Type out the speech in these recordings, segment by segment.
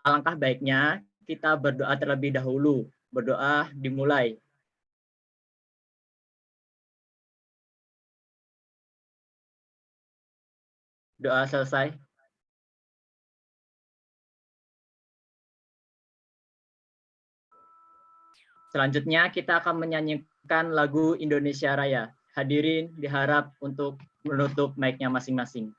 alangkah baiknya kita berdoa terlebih dahulu. Berdoa dimulai. Doa selesai. Selanjutnya kita akan menyanyikan lagu Indonesia Raya. Hadirin diharap untuk menutup mic-nya masing-masing.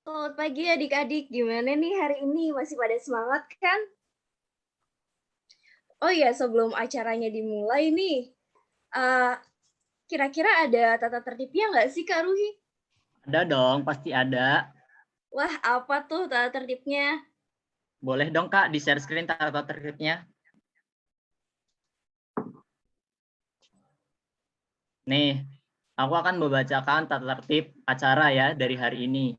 Selamat pagi adik-adik, gimana nih hari ini? Masih pada semangat kan? Oh iya, sebelum acaranya dimulai nih, kira-kira ada tata tertibnya nggak sih Kak Ruhi? Ada dong, pasti ada. Wah, apa tuh tata tertibnya? Boleh dong Kak di-share screen tata tertibnya. Nih, aku akan membacakan tata tertib acara ya dari hari ini.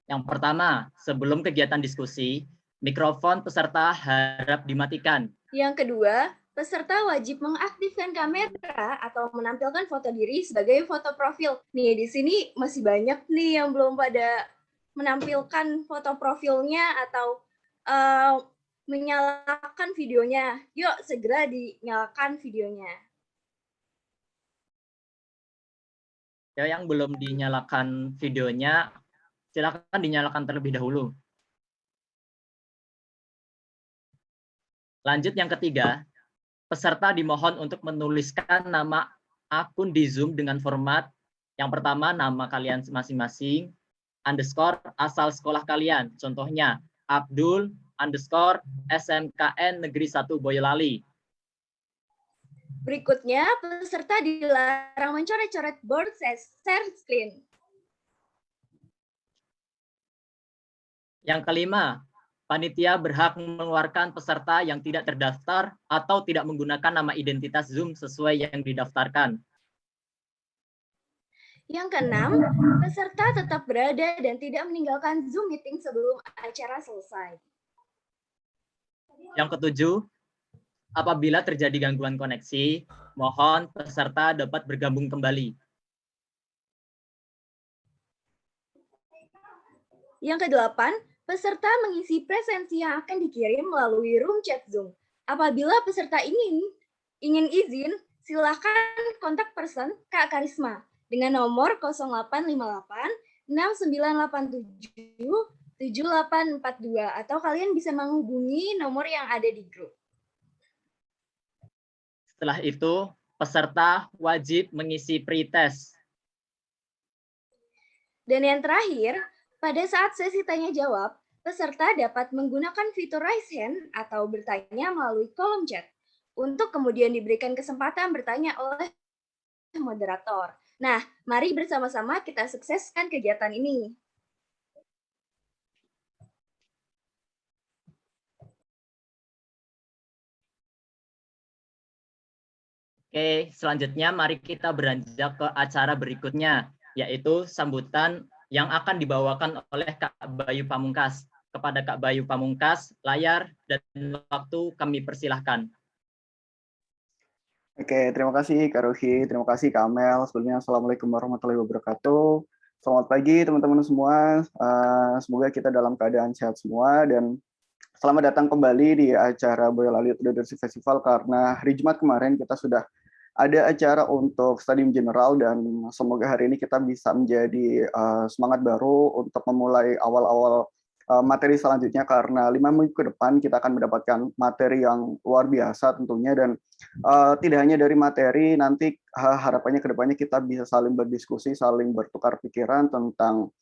Yang pertama, sebelum kegiatan diskusi, mikrofon peserta harap dimatikan. Yang kedua, peserta wajib mengaktifkan kamera atau menampilkan foto diri sebagai foto profil. Nih, di sini masih banyak nih yang belum pada menampilkan foto profilnya atau menyalakan videonya. Yuk, segera dinyalakan videonya. Ya, yang belum dinyalakan videonya, silakan dinyalakan terlebih dahulu. Lanjut yang ketiga, peserta dimohon untuk menuliskan nama akun di Zoom dengan format yang pertama nama kalian masing-masing, underscore asal sekolah kalian. Contohnya Abdul underscore SMKN Negeri 1 Boyolali. Berikutnya, peserta dilarang mencoret-coret board share screen. Yang kelima, panitia berhak mengeluarkan peserta yang tidak terdaftar atau tidak menggunakan nama identitas Zoom sesuai yang didaftarkan. Yang keenam, peserta tetap berada dan tidak meninggalkan Zoom meeting sebelum acara selesai. Yang ketujuh, apabila terjadi gangguan koneksi, mohon peserta dapat bergabung kembali. Yang kedelapan, peserta mengisi presensi yang akan dikirim melalui room chat Zoom. Apabila peserta ingin izin, silakan kontak person Kak Karisma dengan nomor 0858 6987 7842 atau kalian bisa menghubungi nomor yang ada di grup. Setelah itu, peserta wajib mengisi pretest. Dan yang terakhir, pada saat sesi tanya jawab, Peserta dapat menggunakan fitur raise hand atau bertanya melalui kolom chat untuk kemudian diberikan kesempatan bertanya oleh moderator. Nah, mari bersama-sama kita sukseskan kegiatan ini. Oke, selanjutnya mari kita beranjak ke acara berikutnya, yaitu sambutan yang akan dibawakan oleh Kak Bayu Pamungkas. Kepada Kak Bayu Pamungkas, layar dan waktu kami persilahkan. Oke, terima kasih Kak Ruhi, terima kasih Kak Amel. Sebelumnya Assalamualaikum warahmatullahi wabarakatuh. Selamat pagi teman-teman semua. Semoga kita dalam keadaan sehat semua dan selamat datang kembali di acara Boyolali Leadership Festival karena hari Jumat kemarin kita sudah ada acara untuk Stadium General dan semoga hari ini kita bisa menjadi semangat baru untuk memulai awal-awal materi selanjutnya karena 5 minggu ke depan kita akan mendapatkan materi yang luar biasa tentunya dan tidak hanya dari materi, nanti harapannya ke depannya kita bisa saling berdiskusi, saling bertukar pikiran tentang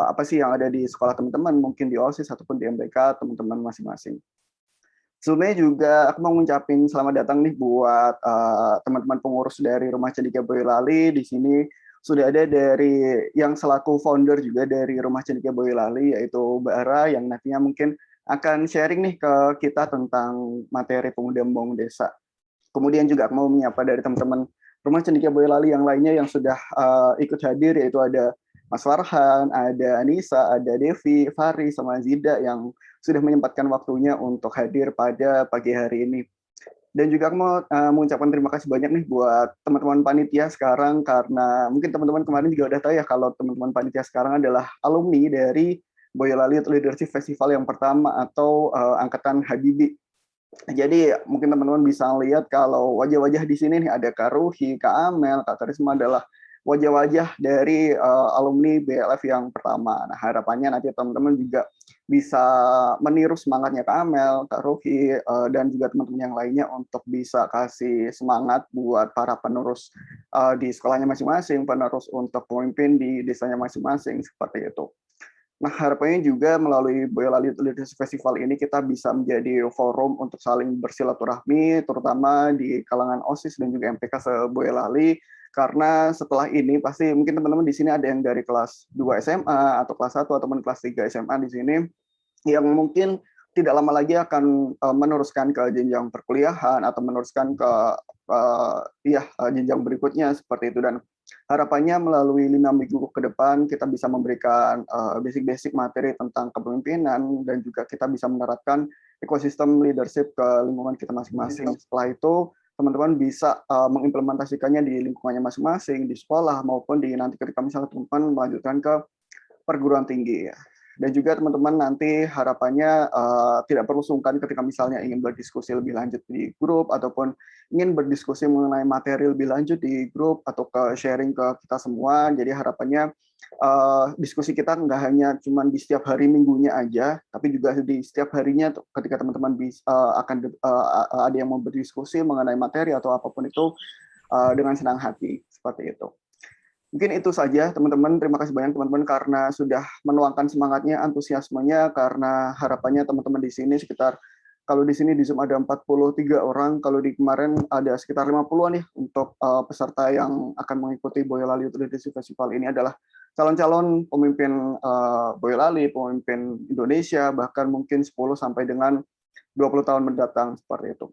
apa sih yang ada di sekolah teman-teman, mungkin di OSIS ataupun di MBK teman-teman masing-masing. Sebelumnya juga aku mau ngucapin selamat datang nih buat teman-teman pengurus dari Rumah Cendekia Boyolali. Di sini sudah ada dari yang selaku founder juga dari Rumah Cendekia Boyolali, yaitu Mbak Ara, yang nantinya mungkin akan sharing nih ke kita tentang materi pemuda membangun desa. Kemudian juga aku mau menyapa dari teman-teman Rumah Cendekia Boyolali yang lainnya yang sudah ikut hadir, yaitu ada Mas Farhan, ada Anissa, ada Devi, Fari, sama Zida yang sudah menyempatkan waktunya untuk hadir pada pagi hari ini. Dan juga aku mau mengucapkan terima kasih banyak nih buat teman-teman panitia sekarang, karena mungkin teman-teman kemarin juga udah tahu ya kalau teman-teman panitia sekarang adalah alumni dari Boyolali Leadership Festival yang pertama atau angkatan Habibie. Jadi mungkin teman-teman bisa lihat kalau wajah-wajah di sini nih ada Kak Ruhi, Kak Amel, Kak Karisma adalah wajah-wajah dari alumni BLF yang pertama. Nah, harapannya nanti teman-teman juga bisa meniru semangatnya Kak Amel, Kak Ruhi, dan juga teman-teman yang lainnya untuk bisa kasih semangat buat para penerus di sekolahnya masing-masing, penerus untuk pemimpin di desanya masing-masing, seperti itu. Nah, harapannya juga melalui Boyolali Leadership Festival ini kita bisa menjadi forum untuk saling bersilaturahmi, terutama di kalangan OSIS dan juga MPK se-Boyolali, karena setelah ini pasti mungkin teman-teman di sini ada yang dari kelas 2 SMA atau kelas 1 ataupun kelas 3 SMA di sini yang mungkin tidak lama lagi akan meneruskan ke jenjang perkuliahan atau meneruskan ke jenjang berikutnya seperti itu. Dan harapannya melalui 5 minggu ke depan kita bisa memberikan basic-basic materi tentang kepemimpinan dan juga kita bisa menerapkan ekosistem leadership ke lingkungan kita masing-masing. Setelah itu teman-teman bisa mengimplementasikannya di lingkungannya masing-masing, di sekolah maupun di nanti ketika misalnya teman-teman melanjutkan ke perguruan tinggi. Dan juga teman-teman nanti harapannya tidak perlu sungkan ketika misalnya ingin berdiskusi lebih lanjut di grup ataupun ingin berdiskusi mengenai materi lebih lanjut di grup atau ke sharing ke kita semua. Jadi harapannya diskusi kita nggak hanya cuma di setiap hari minggunya aja, tapi juga di setiap harinya ketika teman-teman akan ada yang mau berdiskusi mengenai materi atau apapun itu dengan senang hati seperti itu. Mungkin itu saja teman-teman. Terima kasih banyak teman-teman karena sudah menuangkan semangatnya, antusiasmenya, karena harapannya teman-teman di sini sekitar, kalau di sini di Zoom ada 43 orang, kalau di kemarin ada sekitar 50-an ya untuk peserta yang akan mengikuti Boyolali Leadership Festival ini adalah calon-calon pemimpin Boyolali, pemimpin Indonesia, bahkan mungkin 10 sampai dengan 20 tahun mendatang seperti itu.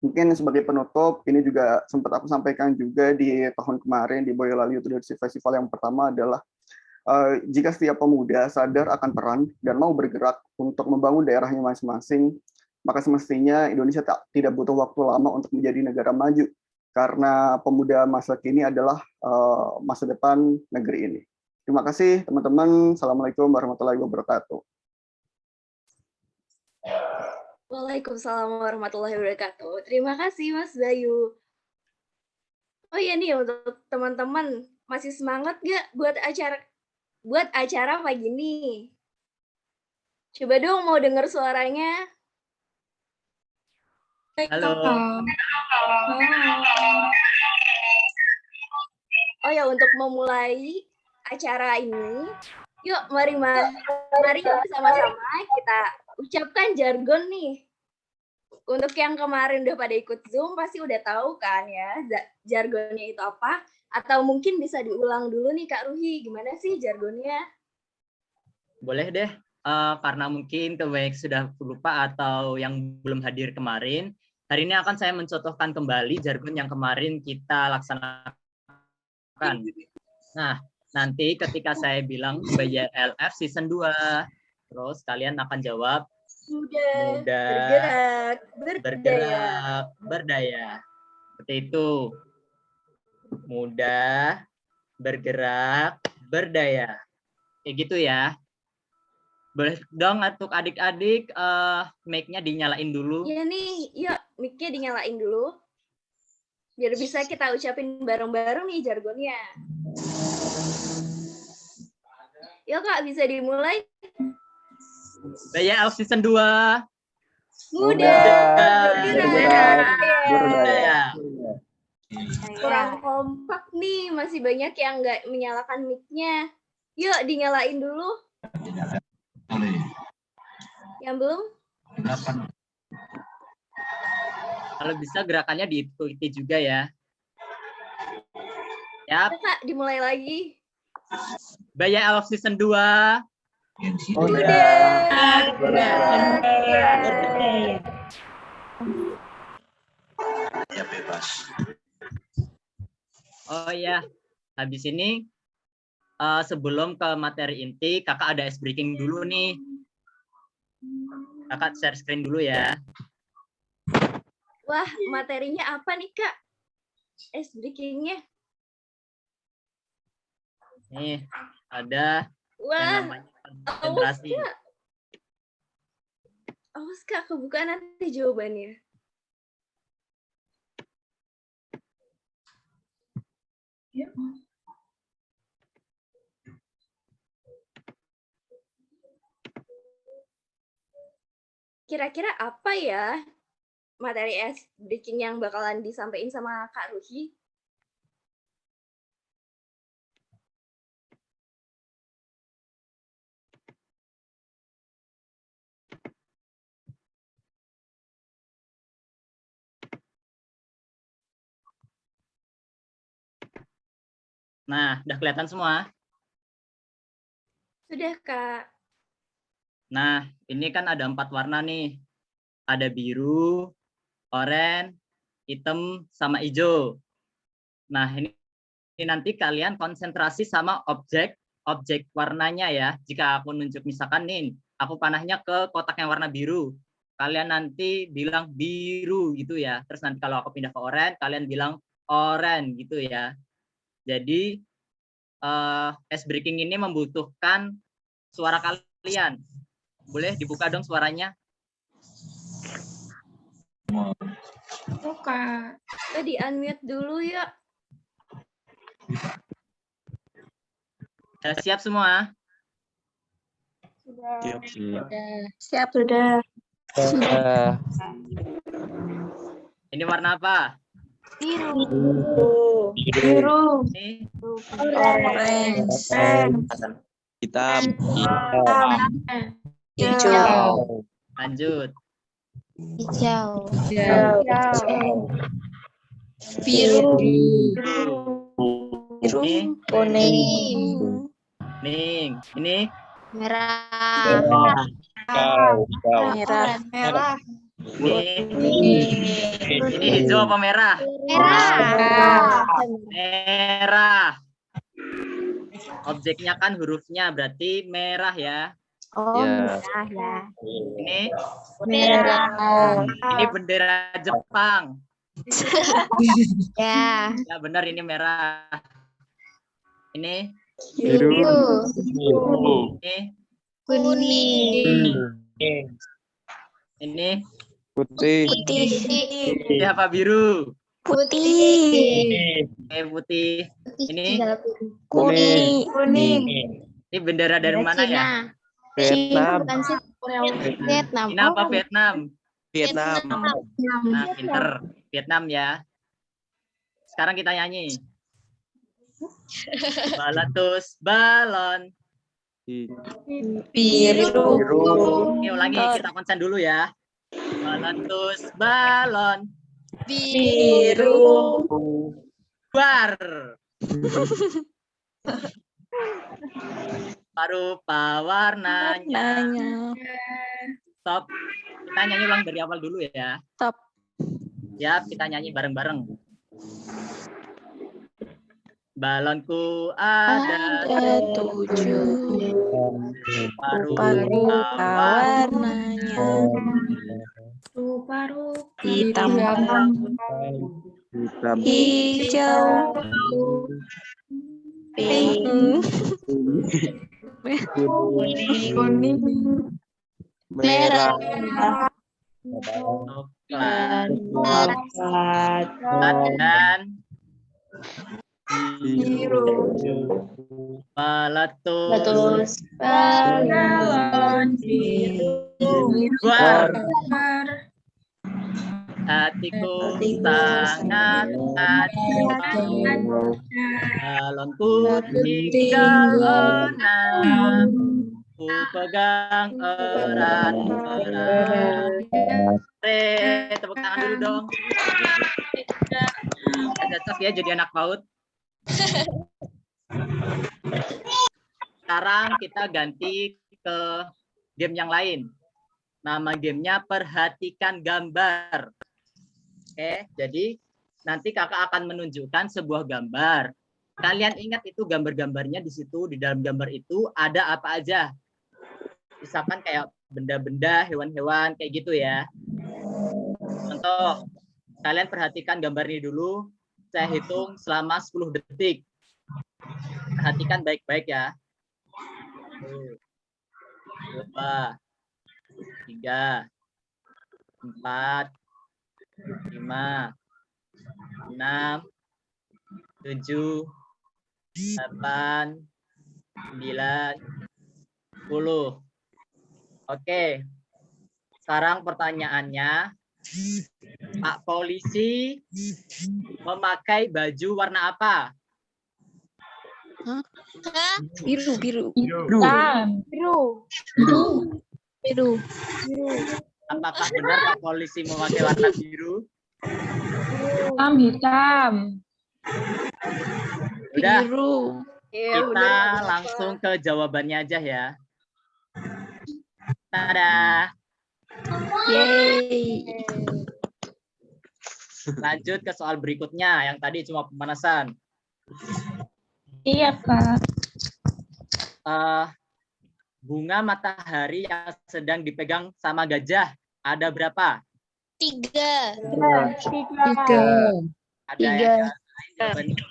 Mungkin sebagai penutup, ini juga sempat aku sampaikan juga di tahun kemarin di Boyolali Leadership Festival yang pertama adalah jika setiap pemuda sadar akan peran dan mau bergerak untuk membangun daerahnya masing-masing, maka semestinya Indonesia tidak butuh waktu lama untuk menjadi negara maju, karena pemuda masa kini adalah masa depan negeri ini. Terima kasih teman-teman. Assalamualaikum warahmatullahi wabarakatuh. Waalaikumsalam warahmatullahi wabarakatuh. Terima kasih Mas Bayu. Oh iya nih untuk teman-teman masih semangat gak buat acara pagi ini? Coba dong mau dengar suaranya. Halo. Oh ya, untuk memulai acara ini Yuk, mari bersama-sama kita ucapkan jargon nih. Untuk yang kemarin udah pada ikut Zoom, pasti udah tahu kan ya jargonnya itu apa? Atau mungkin bisa diulang dulu nih Kak Ruhi, gimana sih jargonnya? Boleh deh, karena mungkin kebanyakan sudah lupa atau yang belum hadir kemarin. Hari ini akan saya mencontohkan kembali jargon yang kemarin kita laksanakan. Nah, nanti ketika saya bilang BYLF season 2, terus kalian akan jawab Mudah, bergerak, berdaya. Seperti itu. Mudah, bergerak, berdaya. Kayak gitu ya. Boleh dong untuk adik-adik mic-nya dinyalain dulu. Iya nih, yuk mic-nya dinyalain dulu. Biar bisa kita ucapin bareng-bareng nih jargonnya. Yuk Kak, bisa dimulai. BYLF season 2. Mudah, bergerak, berdaya. Kurang kompak nih, masih banyak yang nggak menyalakan mic-nya. Yuk dinyalain dulu. Yang belum? Kalau bisa gerakannya diikuti juga ya. Yap. Kak, dimulai lagi. BYLF season 2. Mudah, Ya bebas. Oh ya, habis ini sebelum ke materi inti, kakak ada ice breaking dulu nih. Kakak share screen dulu ya. Wah, materinya apa nih Kak? Ice breaking-nya. Nih, ada yang Wah, namanya konsentrasi. awas Kak, kebuka nanti jawabannya. Ya. Kira-kira apa ya materi ice breaking yang bakalan disampaikan sama Kak Ruhi? Nah, udah kelihatan semua? Sudah Kak. Nah, ini kan ada 4 warna nih. Ada biru, oranye, hitam, sama hijau. Nah, ini nanti kalian konsentrasi sama objek warnanya ya. Jika aku nunjuk misalkan nih, aku panahnya ke kotak yang warna biru. Kalian nanti bilang biru gitu ya. Terus nanti kalau aku pindah ke oranye, kalian bilang oranye gitu ya. Jadi ice breaking ini membutuhkan suara kalian. Boleh dibuka dong suaranya? Kak. Kita di-unmute dulu ya. Sudah siap semua? Sudah. Siap, sudah. Ini warna apa? Biru. Ini Orange. Hitam. Hijau. lanjut. Hijau. Biru. Ini Kuning. ini Merah. Merah. ini hijau apa merah? Merah. Objeknya kan hurufnya berarti merah ya. Oh, Ya. merah ya. Ini Merah. ini bendera Jepang. Ya. Ya benar ini merah. Ini Biru. ini Kuning. ini Putih. Putih. ini apa biru? Putih. Putih. Ini Kuning. ini bendera dari mana ya? Vietnam. Bukan sih. Vietnam. Ini apa Vietnam? Vietnam. Nah, pinter. Vietnam ya. Sekarang kita nyanyi. Balatus balon. Biru. Oke, ulangi, kita konsen dulu ya. Meletus balon Biru. buar. Rupa warnanya. Stop. Kita nyanyi ulang dari awal dulu ya. Stop. Ya, kita nyanyi bareng-bareng. Balonku ada Tujuh. rupa-rupa Warnanya hitam, hijau, pink, kuning, merah, coklat, dan biru. meletus Balon buar. Hatiku sangat balonku tinggal 6. Ku pegang erat-erat. Tepuk tangan dulu dong. Cocok ya jadi anak PAUD. Sekarang kita ganti ke game yang lain. Nama gamenya perhatikan gambar. Oke, jadi nanti kakak akan menunjukkan sebuah gambar. Kalian ingat itu gambar-gambarnya di situ, di dalam gambar itu ada apa aja. Misalkan kayak benda-benda, hewan-hewan, kayak gitu ya. Contoh, kalian perhatikan gambar ini dulu. Saya hitung selama 10 detik. Perhatikan baik-baik ya. 1, 2, 3, 4, 5, 6, 7, 8, 9, 10. Oke. Sekarang pertanyaannya, Pak Polisi memakai baju warna apa? biru, biru, biru. Apakah benar Pak Polisi memakai warna biru? Hitam. Udah, Biru. kita langsung ke jawabannya aja ya. Tada. Yeay. Lanjut ke soal berikutnya, yang tadi cuma pemanasan. Iya, Kak. Bunga matahari yang sedang dipegang sama gajah ada berapa? 3. Ada Tiga. yang lain jawabannya?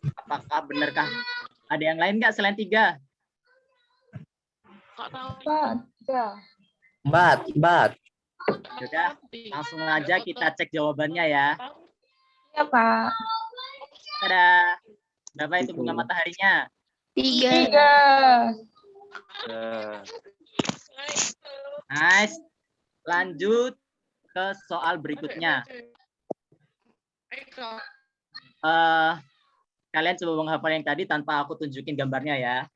Apakah benarkah? Ada yang lain nggak selain 3? Empat. Sudah, langsung aja kita cek jawabannya ya. Iya, Pak. Tada. Berapa itu bunga mataharinya? 3. Nice. Lanjut ke soal berikutnya. Kalian coba menghafal yang tadi tanpa aku tunjukin gambarnya ya.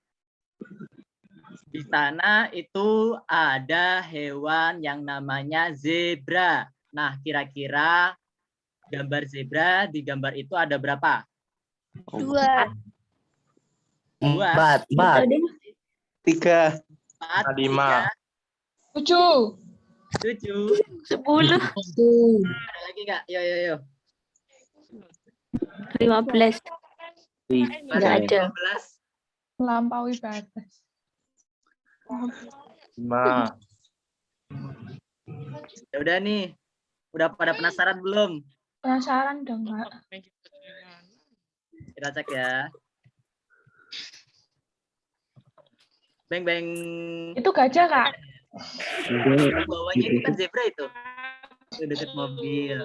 Di sana itu ada hewan yang namanya zebra. Nah, kira-kira gambar zebra di gambar itu ada berapa? 2. 4. 3. 4, 5. 7. 7. 10. Ada lagi nggak? Yo. 15. Nggak ada. 15. Melampaui batas. 5. Ya udah nih. Udah pada penasaran belum? Penasaran dong, Kak. Kita cek ya. Beng. Itu gajah, Kak. Bawahnya itu kan zebra itu. Itu deket mobil.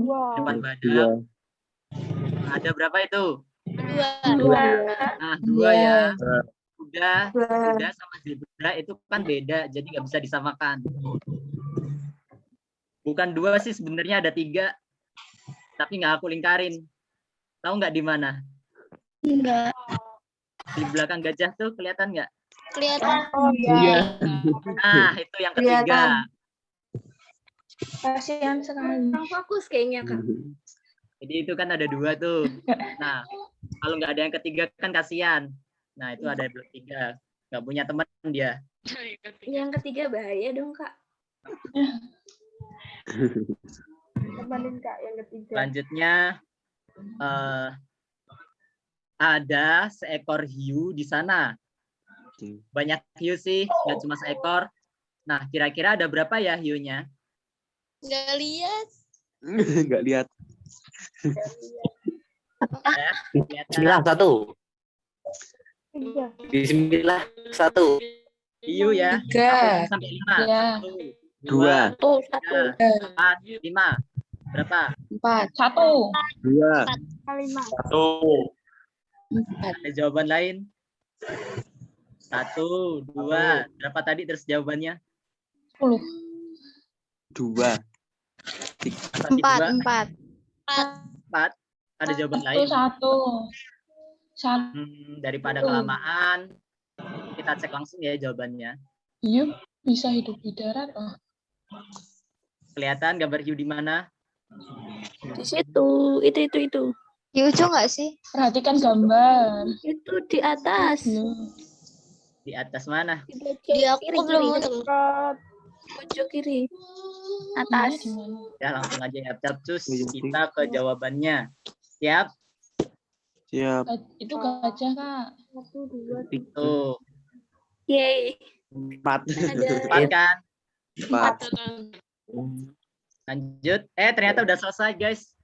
Depan badan. Ada berapa itu? 2. Nah, 2 ya. Kuda sama zebra itu kan beda, jadi nggak bisa disamakan. Bukan 2 sih, sebenarnya ada 3. Tapi nggak aku lingkarin. Tahu nggak di mana? Enggak. Di belakang gajah tuh kelihatan nggak? Kelihatan. Oh iya. Nah, itu yang ketiga. Kasihan sekali. Kurang fokus kayaknya, Kak. Jadi itu kan ada 2 tuh. Nah, kalau nggak ada yang ketiga kan kasihan. Nah, itu ada 3. Nggak punya teman dia. Yang ketiga bahaya dong, Kak. Temenin Kak yang ketiga. Selanjutnya ada seekor hiu di sana. Banyak hiu sih, nggak cuma seekor. Nah, kira-kira ada berapa ya hiunya? Nggak lihat. Nggak lihat. Ya, kelihatan. Bismillah 1. Tiga. Bismillah 1. Hiu ya. 3. Sampai 5. Ya. 2, 1. 4, 5. Berapa? 4. 1. 2. 1. Ada jawaban lain? 1, 2. Berapa tadi terus jawabannya? 10. 2. 4. 4. Ada jawaban lain? 1. Daripada kelamaan, kita cek langsung ya jawabannya. Hiu bisa hidup di darat. Oh. Kelihatan gambar hiu di mana? Di situ. Itu. Di ujung nggak sih? Perhatikan gambar. Itu di atas. Di atas mana? Di aku Kiri, belum kiri. ketemu. Pojok kiri. Atas. Ya, langsung aja ya, capcus. Kita ke jawabannya. Siap? Siap. Itu gajah, Kak. 1, 2, 3. Tuh, Yeay. 4. Ada 4 kan? 4. Lanjut. Ternyata udah selesai, guys.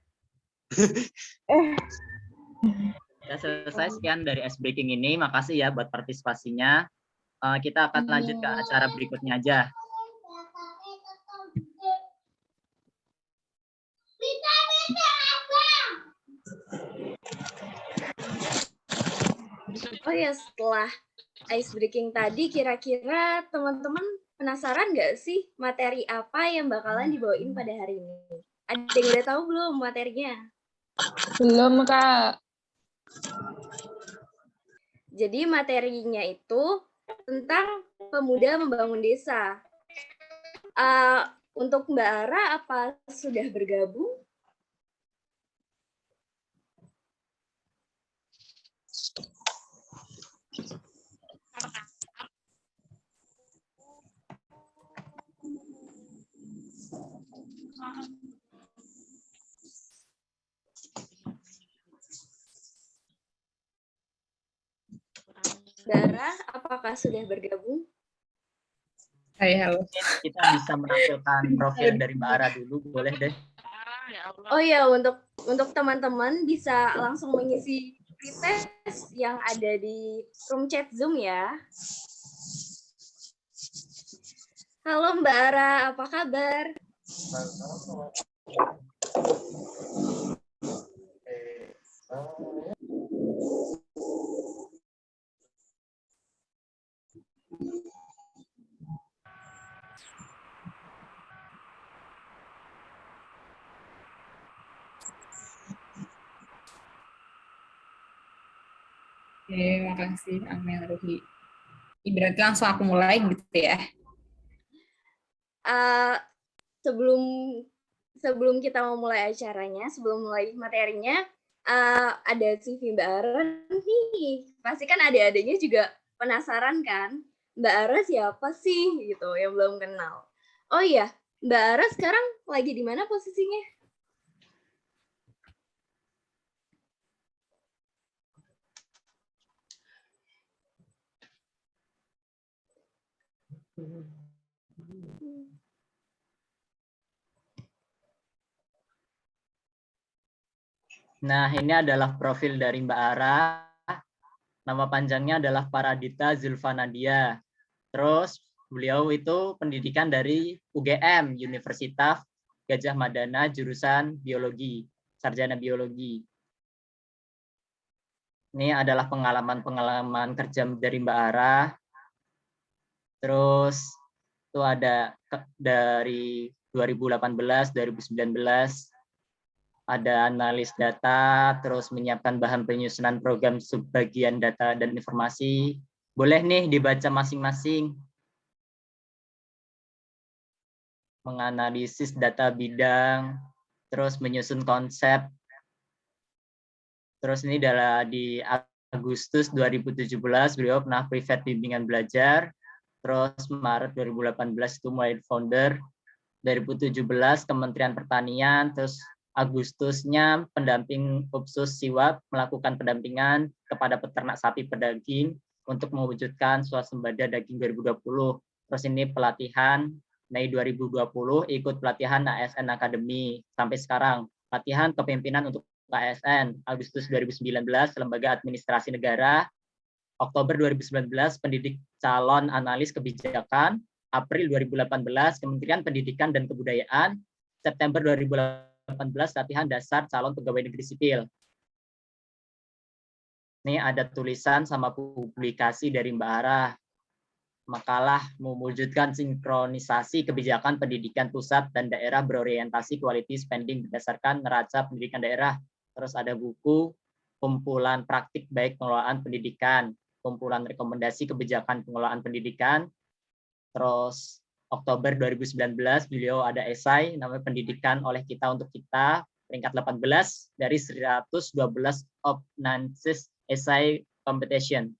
Udah selesai. Sekian dari Ice Breaking ini. Makasih ya buat partisipasinya. Kita akan lanjut ke acara berikutnya aja. Oh ya, setelah ice breaking tadi, kira-kira teman-teman penasaran nggak sih materi apa yang bakalan dibawain pada hari ini? Ada yang udah tahu belum materinya? Belum, Kak. Jadi materinya itu tentang pemuda membangun desa. Untuk Mbak Ara, apa sudah bergabung? Mbak Ara, apakah sudah bergabung? Hai, halo. Kita bisa menampilkan profil dari Mbak Ara dulu, boleh deh. Oh ya, untuk teman-teman bisa langsung mengisi pretest yang ada di room chat Zoom ya. Halo Mbak Ara, apa kabar? Oke, makasih Amel Ruhi. Berarti langsung aku mulai gitu ya. Sebelum kita mau mulai acaranya, sebelum mulai materinya, ada CV Mbak Ara nih. Pasti kan adik-adiknya juga penasaran kan, Mbak Ara siapa sih gitu yang belum kenal. Oh iya, Mbak Ara sekarang lagi di mana posisinya? Nah, ini adalah profil dari Mbak Ara. Nama panjangnya adalah Paradita Zulfanadia. Terus beliau itu pendidikan dari UGM, Universitas Gajah Madana, jurusan biologi, sarjana biologi. Ini adalah pengalaman-pengalaman kerja dari Mbak Ara. Terus itu ada dari 2018, 2019, ada analis data, terus menyiapkan bahan penyusunan program subbagian data dan informasi. Boleh nih dibaca masing-masing. Menganalisis data bidang, terus menyusun konsep. Terus ini adalah di Agustus 2017 beliau pernah privat bimbingan belajar. Terus Maret 2018 itu mulai founder. 2017 Kementerian Pertanian, terus Agustusnya pendamping Upsus Siwab melakukan pendampingan kepada peternak sapi pedaging untuk mewujudkan swasembada daging 2020. Terus ini pelatihan Mei 2020 ikut pelatihan ASN Academy sampai sekarang. Latihan kepemimpinan untuk ASN Agustus 2019 Lembaga Administrasi Negara, Oktober 2019 pendidik calon analis kebijakan, April 2018 Kementerian Pendidikan dan Kebudayaan, September 2018 latihan dasar calon pegawai negeri sipil. Ini ada tulisan sama publikasi dari Mbak Ara. Makalah mewujudkan sinkronisasi kebijakan pendidikan pusat dan daerah berorientasi quality spending berdasarkan neraca pendidikan daerah. Terus ada buku kumpulan praktik baik pengelolaan pendidikan, kumpulan rekomendasi kebijakan pengelolaan pendidikan. Terus Oktober 2019 beliau ada esai namanya Pendidikan oleh Kita untuk Kita, peringkat 18 dari 112 Obnansis Essay Competition.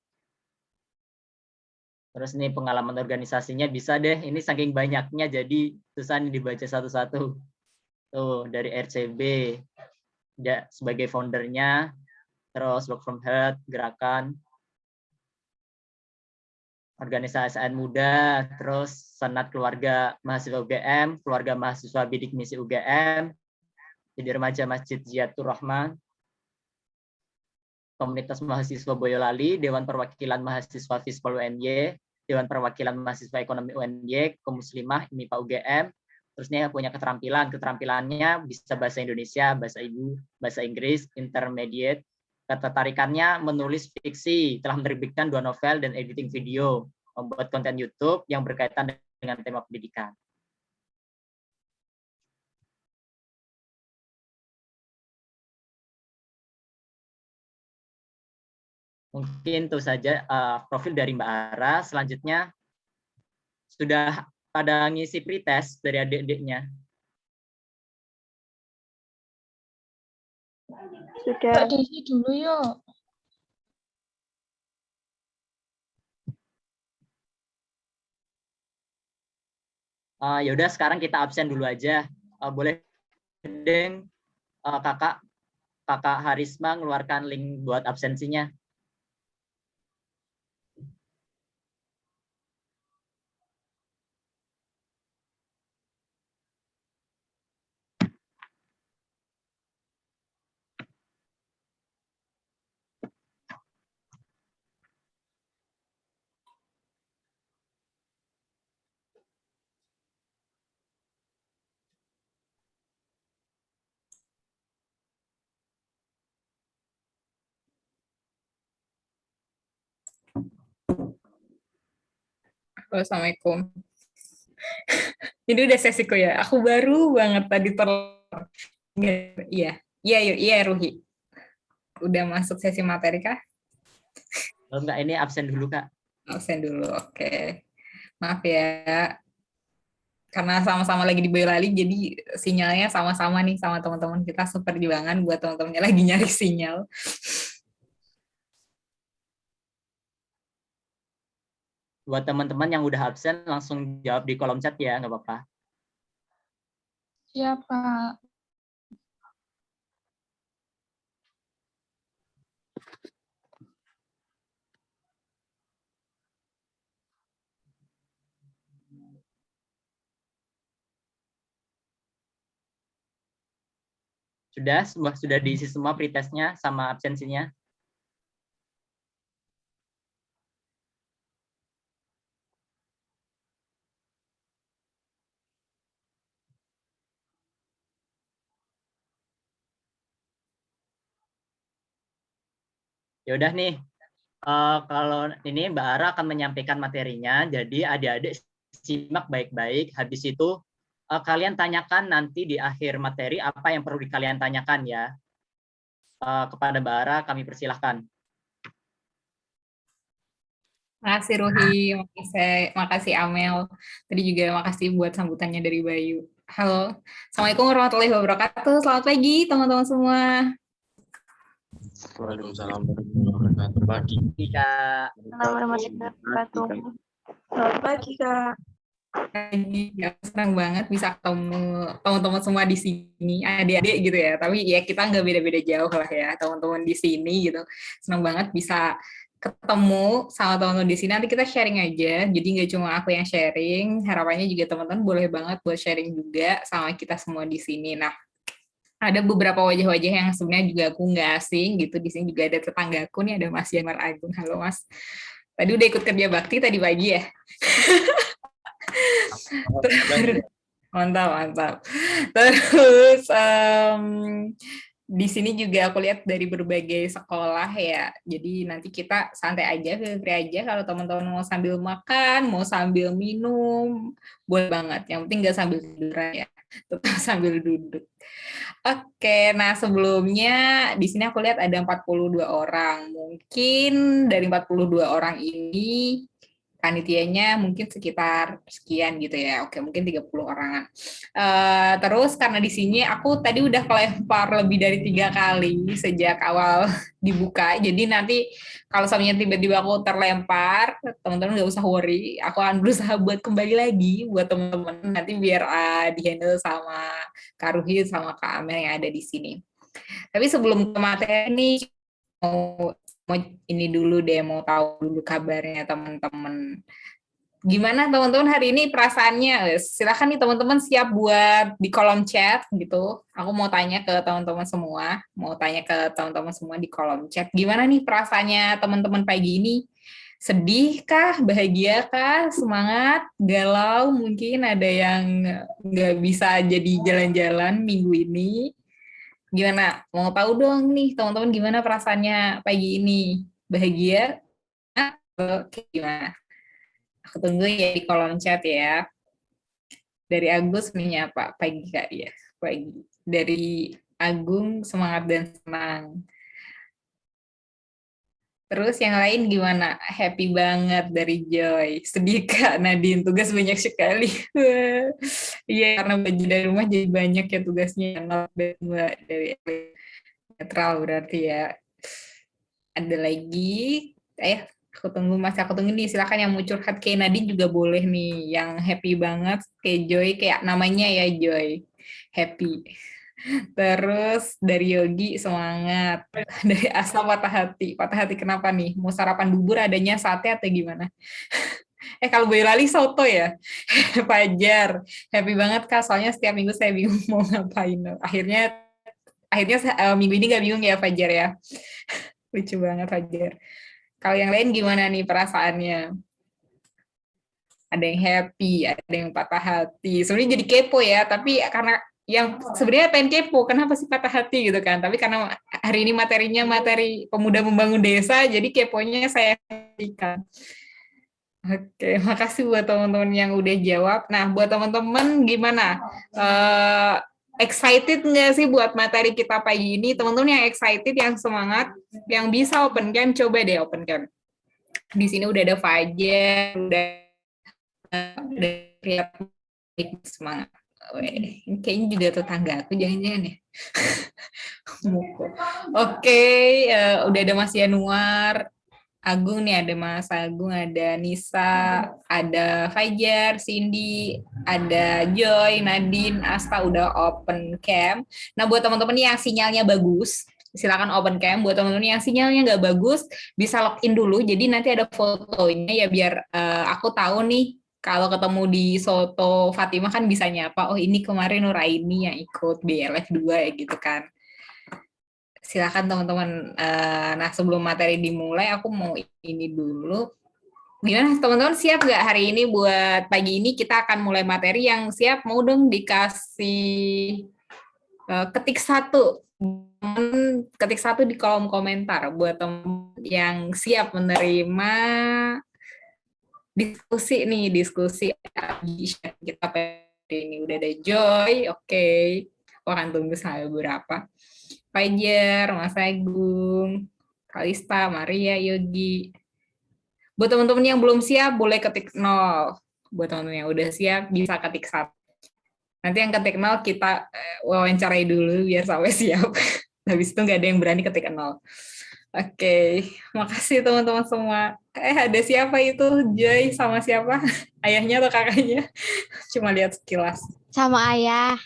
Terus ini pengalaman organisasinya bisa deh, ini saking banyaknya jadi susah nih dibaca satu-satu. Tuh dari RCB sebagai foundernya, terus Work from Heart, gerakan organisasi ASN muda, terus Senat Keluarga Mahasiswa UGM, Keluarga Mahasiswa Bidik Misi UGM, jadi Remaja Masjid Ziyatur Rahman, Komunitas Mahasiswa Boyolali, Dewan Perwakilan Mahasiswa Fispol UNY, Dewan Perwakilan Mahasiswa Ekonomi UNY, Komuslimah MIPA UGM, terusnya punya keterampilannya bisa bahasa Indonesia, bahasa Ibu, bahasa Inggris, intermediate. Ketertarikannya menulis fiksi, telah menerbitkan 2 novel dan editing video, membuat konten YouTube yang berkaitan dengan tema pendidikan. Mungkin itu saja profil dari Mbak Ara. Selanjutnya sudah pada ngisi pretest dari adik-adiknya. Sudah diisi dulu yuk. Ya udah sekarang kita absen dulu aja. Boleh deng kakak Harisma mengeluarkan link buat absensinya. Halo, Assalamualaikum. Ini udah sesiku ya. Aku baru banget tadi Iya Ruhi. Udah masuk sesi materi kah? Enggak, ini absen dulu Kak. Absen dulu, oke. Maaf ya. Karena sama-sama lagi di Boyolali, jadi sinyalnya sama-sama nih sama teman-teman kita. Super perjuangan buat teman-temannya lagi nyari sinyal. Buat teman-teman yang udah absen, langsung jawab di kolom chat ya, nggak apa-apa. Siap, Kak. Sudah diisi semua pretestnya sama absensinya? Ya udah nih, kalau ini Mbak Ara akan menyampaikan materinya, jadi adik-adik simak baik-baik. Habis itu kalian tanyakan nanti di akhir materi apa yang perlu kalian tanyakan ya. Kepada Bara kami persilahkan. Makasih Ruhi, makasih Amel. Tadi juga makasih buat sambutannya dari Bayu. Halo, Assalamualaikum warahmatullahi wabarakatuh. Selamat pagi teman-teman semua. Waalaikumsalam warahmatullahi wabarakatuh. Pagi. Kak. Selamat warahmatullahi wabarakatuh. Selamat pagi, Kak. Ya, senang banget bisa ketemu teman-teman semua di sini, adik-adik gitu ya. Tapi ya kita nggak beda-beda jauh lah ya, teman-teman di sini gitu. Senang banget bisa ketemu sama teman-teman di sini. Nanti kita sharing aja. Jadi nggak cuma aku yang sharing. Harapannya juga teman-teman boleh banget buat sharing juga sama kita semua di sini. Nah, ada beberapa wajah-wajah yang sebenarnya juga aku nggak asing gitu. Di sini juga ada tetanggaku nih, ada Mas Yanuar Agung. Halo Mas. Tadi udah ikut kerja bakti tadi pagi ya. Mantap. Terus di sini juga aku lihat dari berbagai sekolah ya. Jadi nanti kita santai aja, free aja. Kalau teman-teman mau sambil makan, mau sambil minum, boleh banget. Yang penting nggak sambil tiduran ya, tetap sambil duduk. Oke, nah sebelumnya di sini aku lihat ada 42 orang. Mungkin dari 42 orang ini panitianya mungkin sekitar sekian gitu ya. Oke, mungkin 30 orangan. Terus karena di sini aku tadi udah kelempar lebih dari 3 kali sejak awal dibuka. Jadi nanti kalau misalnya tiba-tiba aku terlempar, teman-teman nggak usah worry. Aku akan berusaha buat kembali lagi buat teman-teman. Nanti biar di-handle sama Kak Ruhi sama Kak Amel yang ada di sini. Tapi sebelum ke materi ini, mau ini dulu deh, mau tahu dulu kabarnya teman-teman. Gimana teman-teman hari ini perasaannya? Silakan nih teman-teman siap buat di kolom chat gitu. Aku mau tanya ke teman-teman semua, di kolom chat. Gimana nih perasaannya teman-teman pagi ini? Sedih kah? Bahagia kah? Semangat? Galau? Mungkin ada yang nggak bisa jadi jalan-jalan minggu ini. Gimana? Mau tahu dong nih teman-teman gimana perasaannya pagi ini? Bahagia? Oke, gimana? Aku tunggu ya di kolom chat ya. Dari Agus menyapa pagi Kak ya. Pagi. Dari Agung semangat dan senang. Terus yang lain gimana? Happy banget dari Joy. Sedih Kak Nadine, tugas banyak sekali. Iya, karena baju dari rumah jadi banyak ya tugasnya. Not bad, Mbak. Dari netral berarti ya. Ada lagi? Aku tunggu nih. Silakan yang mau curhat kayak Nadine juga boleh nih. Yang happy banget kayak Joy, kayak namanya ya Joy. Happy. Terus dari Yogi semangat. Dari Asla patah hati kenapa nih? Mau sarapan bubur adanya sate atau gimana? Kalau Boyolali soto ya. Fajar happy banget Kak, soalnya setiap minggu saya bingung mau ngapain. Akhirnya minggu ini nggak bingung ya Fajar ya. Lucu banget Fajar. Kalau yang lain gimana nih perasaannya? Ada yang happy, ada yang patah hati. Sebenarnya jadi kepo ya, tapi karena yang sebenarnya pengen kepo, kenapa sih patah hati gitu kan? Tapi karena hari ini materinya materi pemuda membangun desa, jadi keponya saya hentikan. Oke, makasih buat teman-teman yang udah jawab. Nah, buat teman-teman gimana? Excited nggak sih buat materi kita pagi ini? Teman-teman yang excited, yang semangat, yang bisa open cam, coba deh open cam. Di sini udah ada Fajar, udah semangat. Kayaknya juga tetangga aku jangan-jangan ya. Oke, udah ada Mas Yanuar, Agung nih, ada Mas Agung, ada Nisa, ada Fajar, Cindy, ada Joy, Nadine, Asta udah open cam. Nah buat teman-teman yang sinyalnya bagus, silakan open cam. Buat teman-teman yang sinyalnya nggak bagus, bisa login dulu. Jadi nanti ada fotonya ya biar aku tahu nih. Kalau ketemu di Soto Fatimah kan bisa nyapa, oh ini kemarin Nuraini yang ikut BLF 2 ya gitu kan. Silakan teman-teman. Nah sebelum materi dimulai, aku mau ini dulu. Gimana teman-teman siap nggak hari ini buat pagi ini kita akan mulai materi yang siap? Mau dong dikasih ketik satu di kolom komentar buat teman yang siap menerima diskusi kita ini udah ada Joy, oke. Aku akan tunggu sampai beberapa. Fajar, Mas Agung, Kalista, Maria, Yogi. Buat teman-teman yang belum siap, boleh ketik 0. Buat teman-teman yang udah siap, bisa ketik 1. Nanti yang ketik 0 kita wawancarai dulu biar sampai siap. Habis itu nggak ada yang berani ketik 0. Oke, makasih teman-teman semua. Ada siapa itu? Joy sama siapa? Ayahnya atau kakaknya? Cuma lihat sekilas. Sama ayah.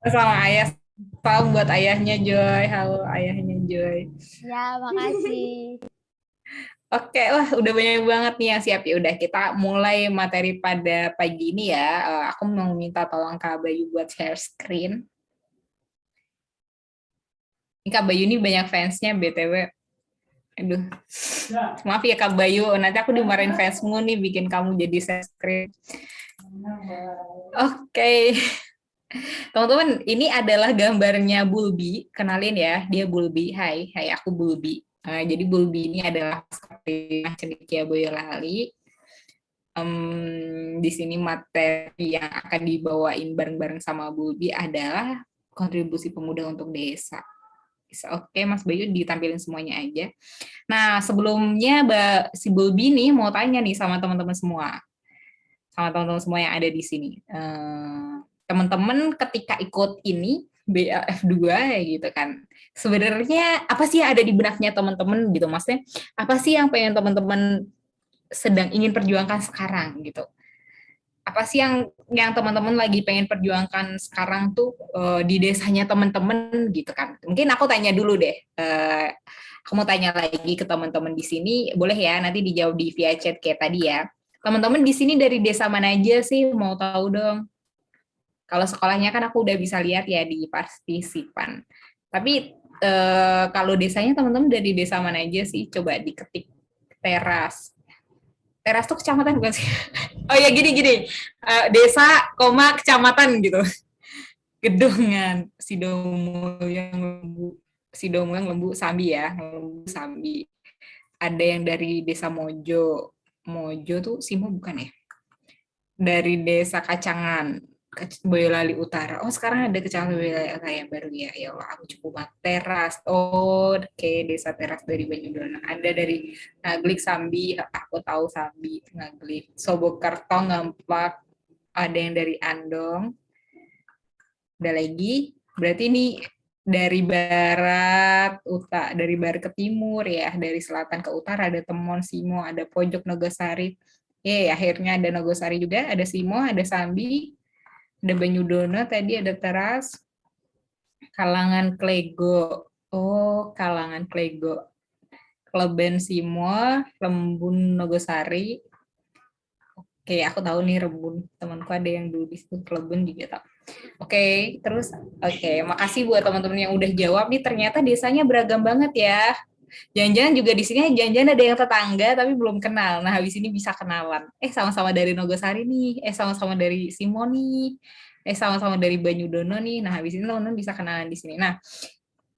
Sama ayah. Salam buat ayahnya Joy. Halo ayahnya Joy. Ya, makasih. Oke, wah udah banyak banget nih yang siap. Ya udah kita mulai materi pada pagi ini ya. Aku mau minta tolong Kak Bayu buat share screen. Ini Kak Bayu ini banyak fansnya BTW. Aduh, maaf ya Kak Bayu, nanti aku dimarahin fansmu nih bikin kamu jadi share screen. Oke. Teman-teman, ini adalah gambarnya Bulbi. Kenalin ya, dia Bulbi. Hai aku Bulbi. Jadi Bulbi ini adalah cendekia Boyolali. Di sini materi yang akan dibawain bareng-bareng sama Bulbi adalah kontribusi pemuda untuk desa. Oke, Mas Bayu ditampilin semuanya aja. Nah, sebelumnya si Bulbi nih mau tanya nih sama teman-teman semua. Sama teman-teman semua yang ada di sini. Teman-teman ketika ikut ini, BAF2 ya gitu kan. Sebenarnya apa sih yang ada di benaknya teman-teman gitu? Maksudnya, apa sih yang pengen teman-teman sedang ingin perjuangkan sekarang gitu? Apa sih yang teman-teman lagi pengen perjuangkan sekarang tuh di desanya teman-teman gitu kan? Mungkin aku tanya dulu deh. Aku mau tanya lagi ke teman-teman di sini, boleh ya nanti dijawab di via chat kayak tadi ya. Teman-teman di sini dari desa mana aja sih? Mau tahu dong. Kalau sekolahnya kan aku udah bisa lihat ya di partisipan. Tapi kalau desanya teman-teman dari desa mana aja sih? Coba diketik Teras. Teras tuh kecamatan bukan sih? Oh ya gini. Desa, kecamatan gitu. Gedungan, Sidomulyo Lembu, Sambi ya. Lembu, Sambi. Ada yang dari desa Mojo. Mojo tuh Simo bukan ya? Dari desa Kacangan, Boyolali Utara. Oh sekarang ada kecamatan Boyolali Utara yang baru ya. Ya Allah, aku cukup Teras. Oh, oke, desa Teras dari Banyudono. Ada dari Ngaglik, Sambi. Aku tahu Sambi, Ngaglik. Sobokerto, Ngamplak. Ada yang dari Andong. Ada lagi. Berarti ini dari barat ke timur ya. Dari selatan ke utara ada Temon, Simo, ada Pojok, Nogosari. Akhirnya ada Nogosari juga. Ada Simo, ada Sambi. Ada Banyudono, tadi ada Teras, Kalangan Klego. Oh, Kalangan Klego. Kleben Simo, Rembun Nogosari. Oke, aku tahu nih Rembun. Temanku ada yang dulu di situ Kleben juga tahu. Oke, terus makasih buat teman-teman yang udah jawab nih. Ternyata desanya beragam banget ya. Jangan-jangan juga di sini ada yang tetangga tapi belum kenal. Nah, habis ini bisa kenalan. Sama-sama dari Nogosari nih. Sama-sama dari Simo nih. Sama-sama dari Banyudono nih. Nah, habis ini teman-teman bisa kenalan di sini. Nah,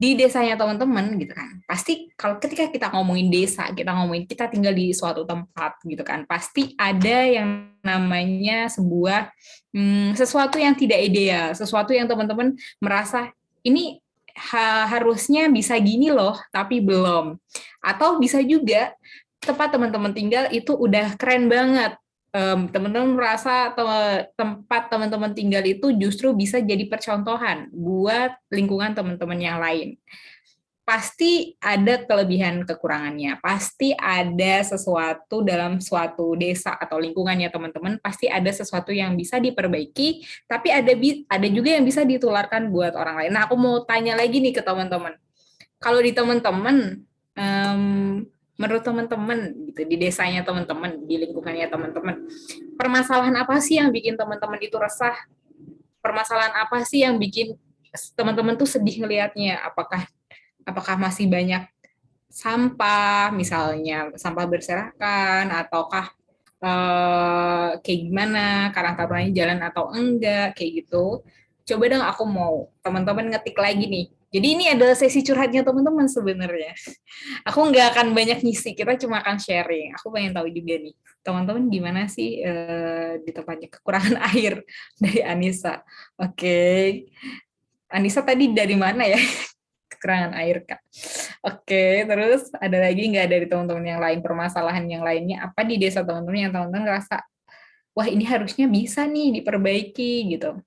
di desanya teman-teman gitu kan. Pasti kalau ketika kita ngomongin desa, kita tinggal di suatu tempat gitu kan. Pasti ada yang namanya sebuah sesuatu yang tidak ideal, sesuatu yang teman-teman merasa ini harusnya bisa gini loh, tapi belum. Atau bisa juga tempat teman-teman tinggal itu udah keren banget. Teman-teman merasa tempat teman-teman tinggal itu justru bisa jadi percontohan buat lingkungan teman-teman yang lain. Pasti ada kelebihan kekurangannya, pasti ada sesuatu dalam suatu desa atau lingkungannya teman-teman, pasti ada sesuatu yang bisa diperbaiki, tapi ada juga yang bisa ditularkan buat orang lain. Nah, aku mau tanya lagi nih ke teman-teman. Kalau di teman-teman, menurut teman-teman gitu di desanya teman-teman, di lingkungannya teman-teman, permasalahan apa sih yang bikin teman-teman itu resah? Permasalahan apa sih yang bikin teman-teman tuh sedih ngelihatnya? Apakah masih banyak sampah, misalnya sampah berserakan, ataukah kayak gimana, karang-tarungnya jalan atau enggak, kayak gitu. Coba dong aku mau teman-teman ngetik lagi nih Jadi ini adalah sesi curhatnya teman-teman sebenarnya. Aku nggak akan banyak ngisi, kita cuma akan sharing. Aku pengen tahu juga nih, teman-teman gimana sih di tempatnya kekurangan air dari Anissa. Oke. Anissa tadi dari mana ya? Kekurangan air, Kak. Oke, terus ada lagi nggak dari teman-teman yang lain, permasalahan yang lainnya apa di desa teman-teman yang teman-teman ngerasa, wah ini harusnya bisa nih diperbaiki gitu.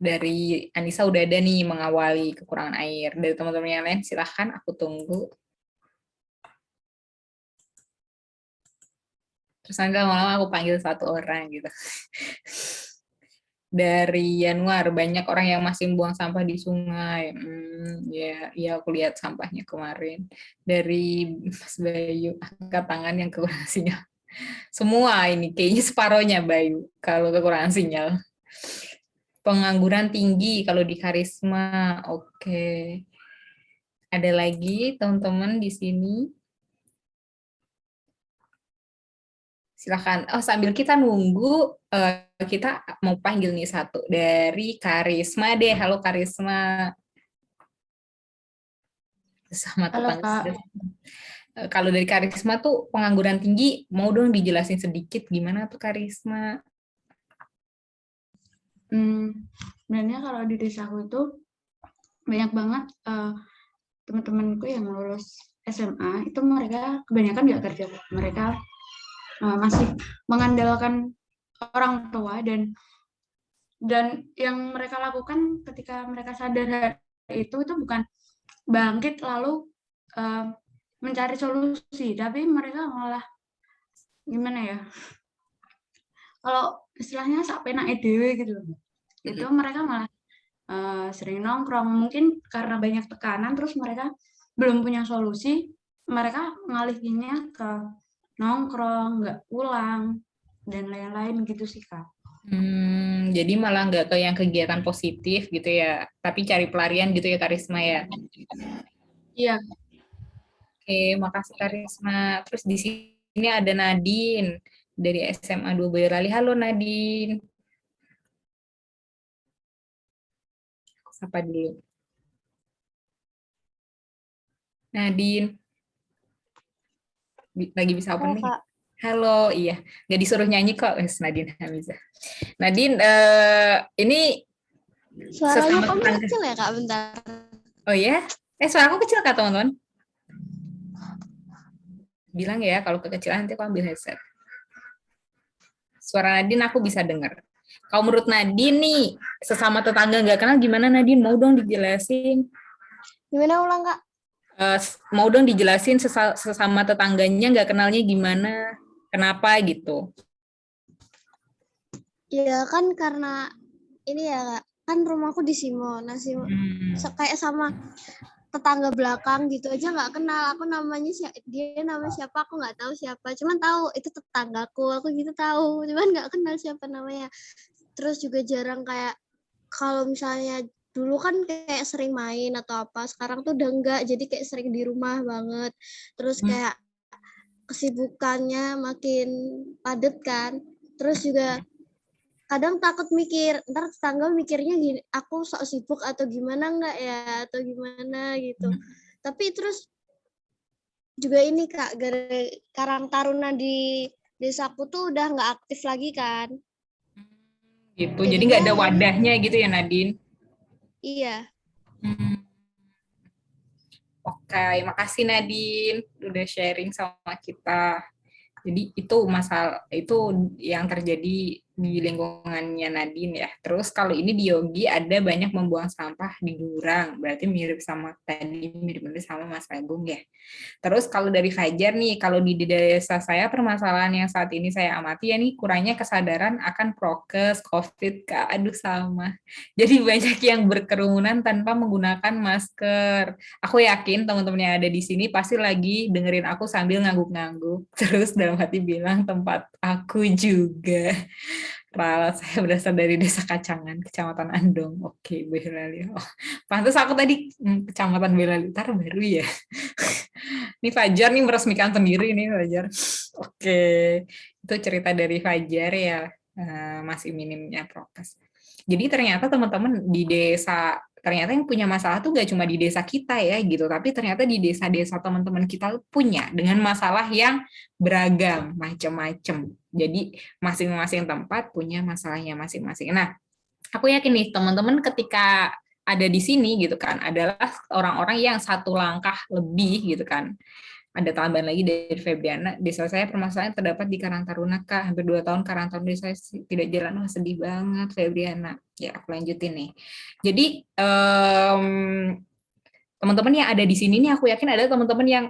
Dari Anissa udah ada nih mengawali kekurangan air. Dari teman-teman yang lain silahkan, aku tunggu. Terus nanti lama-lama aku panggil satu orang gitu. Dari Januar, banyak orang yang masih buang sampah di sungai. Ya aku lihat sampahnya kemarin. Dari Mas Bayu, angkat tangan yang kekurangan sinyal. Semua ini kayaknya separohnya Bayu kalau kekurangan sinyal. Pengangguran tinggi kalau di Karisma. Oke. Ada lagi teman-teman di sini? Silakan. Oh, sambil kita nunggu, kita mau panggil nih satu dari Karisma deh. Halo Karisma. Sama tetangga. Kalau dari Karisma tuh pengangguran tinggi, mau dong dijelasin sedikit gimana tuh Karisma? Sebenarnya kalau di desaku itu banyak banget teman-temanku yang lulus SMA itu mereka kebanyakan nggak kerja, mereka masih mengandalkan orang tua dan yang mereka lakukan ketika mereka sadar itu bukan bangkit lalu mencari solusi, tapi mereka malah gimana ya? Kalau istilahnya sak penak dewe gitu. Itu mereka malah sering nongkrong, mungkin karena banyak tekanan terus mereka belum punya solusi, mereka ngalihinnya ke nongkrong, nggak pulang dan lain-lain gitu sih Kak. Jadi malah nggak ke yang kegiatan positif gitu ya, tapi cari pelarian gitu ya Karisma ya. Iya. Oke, makasih Karisma. Terus di sini ada Nadine dari SMA 2 Boyolali. Halo Nadine. Sapa dulu. Nadine. Lagi bisa open nih? Halo, iya. Nggak disuruh nyanyi kok, Nadine Hamiza. Nadine, ini Suaranya kamu kecil ya, Kak? Bentar. Oh ya? Suara aku kecil Kak, teman-teman? Bilang ya, kalau kekecilan nanti aku ambil headset. Suara Nadine aku bisa dengar. Kalau menurut Nadine nih, sesama tetangga nggak kenal gimana Nadine? Mau dong dijelasin? Gimana ulang, Kak? Mau dong dijelasin sesama tetangganya nggak kenalnya gimana? Kenapa gitu? Ya kan karena ini ya, Kak. Kan rumahku di Simo. Nah, Simo kayak sama tetangga belakang gitu aja nggak kenal. Aku namanya dia nama siapa aku nggak tahu siapa. Cuman tahu itu tetanggaku. Aku gitu tahu. Cuman nggak kenal siapa namanya. Terus juga jarang kayak kalau misalnya dulu kan kayak sering main atau apa. Sekarang tuh udah enggak. Jadi kayak sering di rumah banget. Terus kayak kesibukannya makin padat kan. Terus juga kadang takut mikir, ntar tetangga mikirnya gini, aku sok sibuk atau gimana enggak ya, atau gimana gitu. Tapi terus juga ini Kak, Karang Taruna di desaku tuh udah nggak aktif lagi kan. Gitu, jadi nggak ada wadahnya gitu ya Nadine? Iya. Oke, makasih Nadine udah sharing sama kita. Jadi itu masalah itu yang terjadi di lingkungannya Nadine ya. Terus kalau ini di Yogi ada banyak membuang sampah di jurang, berarti mirip sama tadi, mirip sama Mas Agung ya. Terus kalau dari Fajar nih, kalau di desa saya permasalahan yang saat ini saya amati ya nih kurangnya kesadaran akan prokes, COVID, Kak. Aduh sama. Jadi banyak yang berkerumunan tanpa menggunakan masker. Aku yakin teman-teman yang ada di sini pasti lagi dengerin aku sambil ngangguk-ngangguk. Terus dalam hati bilang tempat aku juga. Rala, saya berasal dari Desa Kacangan, Kecamatan Andong. Oke, Boyolali. Oh, pantas aku tadi Kecamatan Boyolali. Ntar baru ya. Ini Fajar nih meresmikan sendiri nih Fajar. Oke, itu cerita dari Fajar ya. Masih minimnya prokes. Jadi ternyata teman-teman di desa ternyata yang punya masalah tuh gak cuma di desa kita ya gitu, tapi ternyata di desa-desa teman-teman kita punya dengan masalah yang beragam, macam-macam. Jadi masing-masing tempat punya masalahnya masing-masing. Nah, aku yakin nih teman-teman ketika ada di sini gitu kan, adalah orang-orang yang satu langkah lebih gitu kan. Ada tambahan lagi dari Febriana, desa saya permasalahan terdapat di Karang Taruna, Kak. Hampir 2 tahun Karang Taruna desa saya tidak jalan. Wah, sedih banget, Febriana. Ya, aku lanjutin nih. Jadi, teman-teman yang ada di sini nih, aku yakin ada teman-teman yang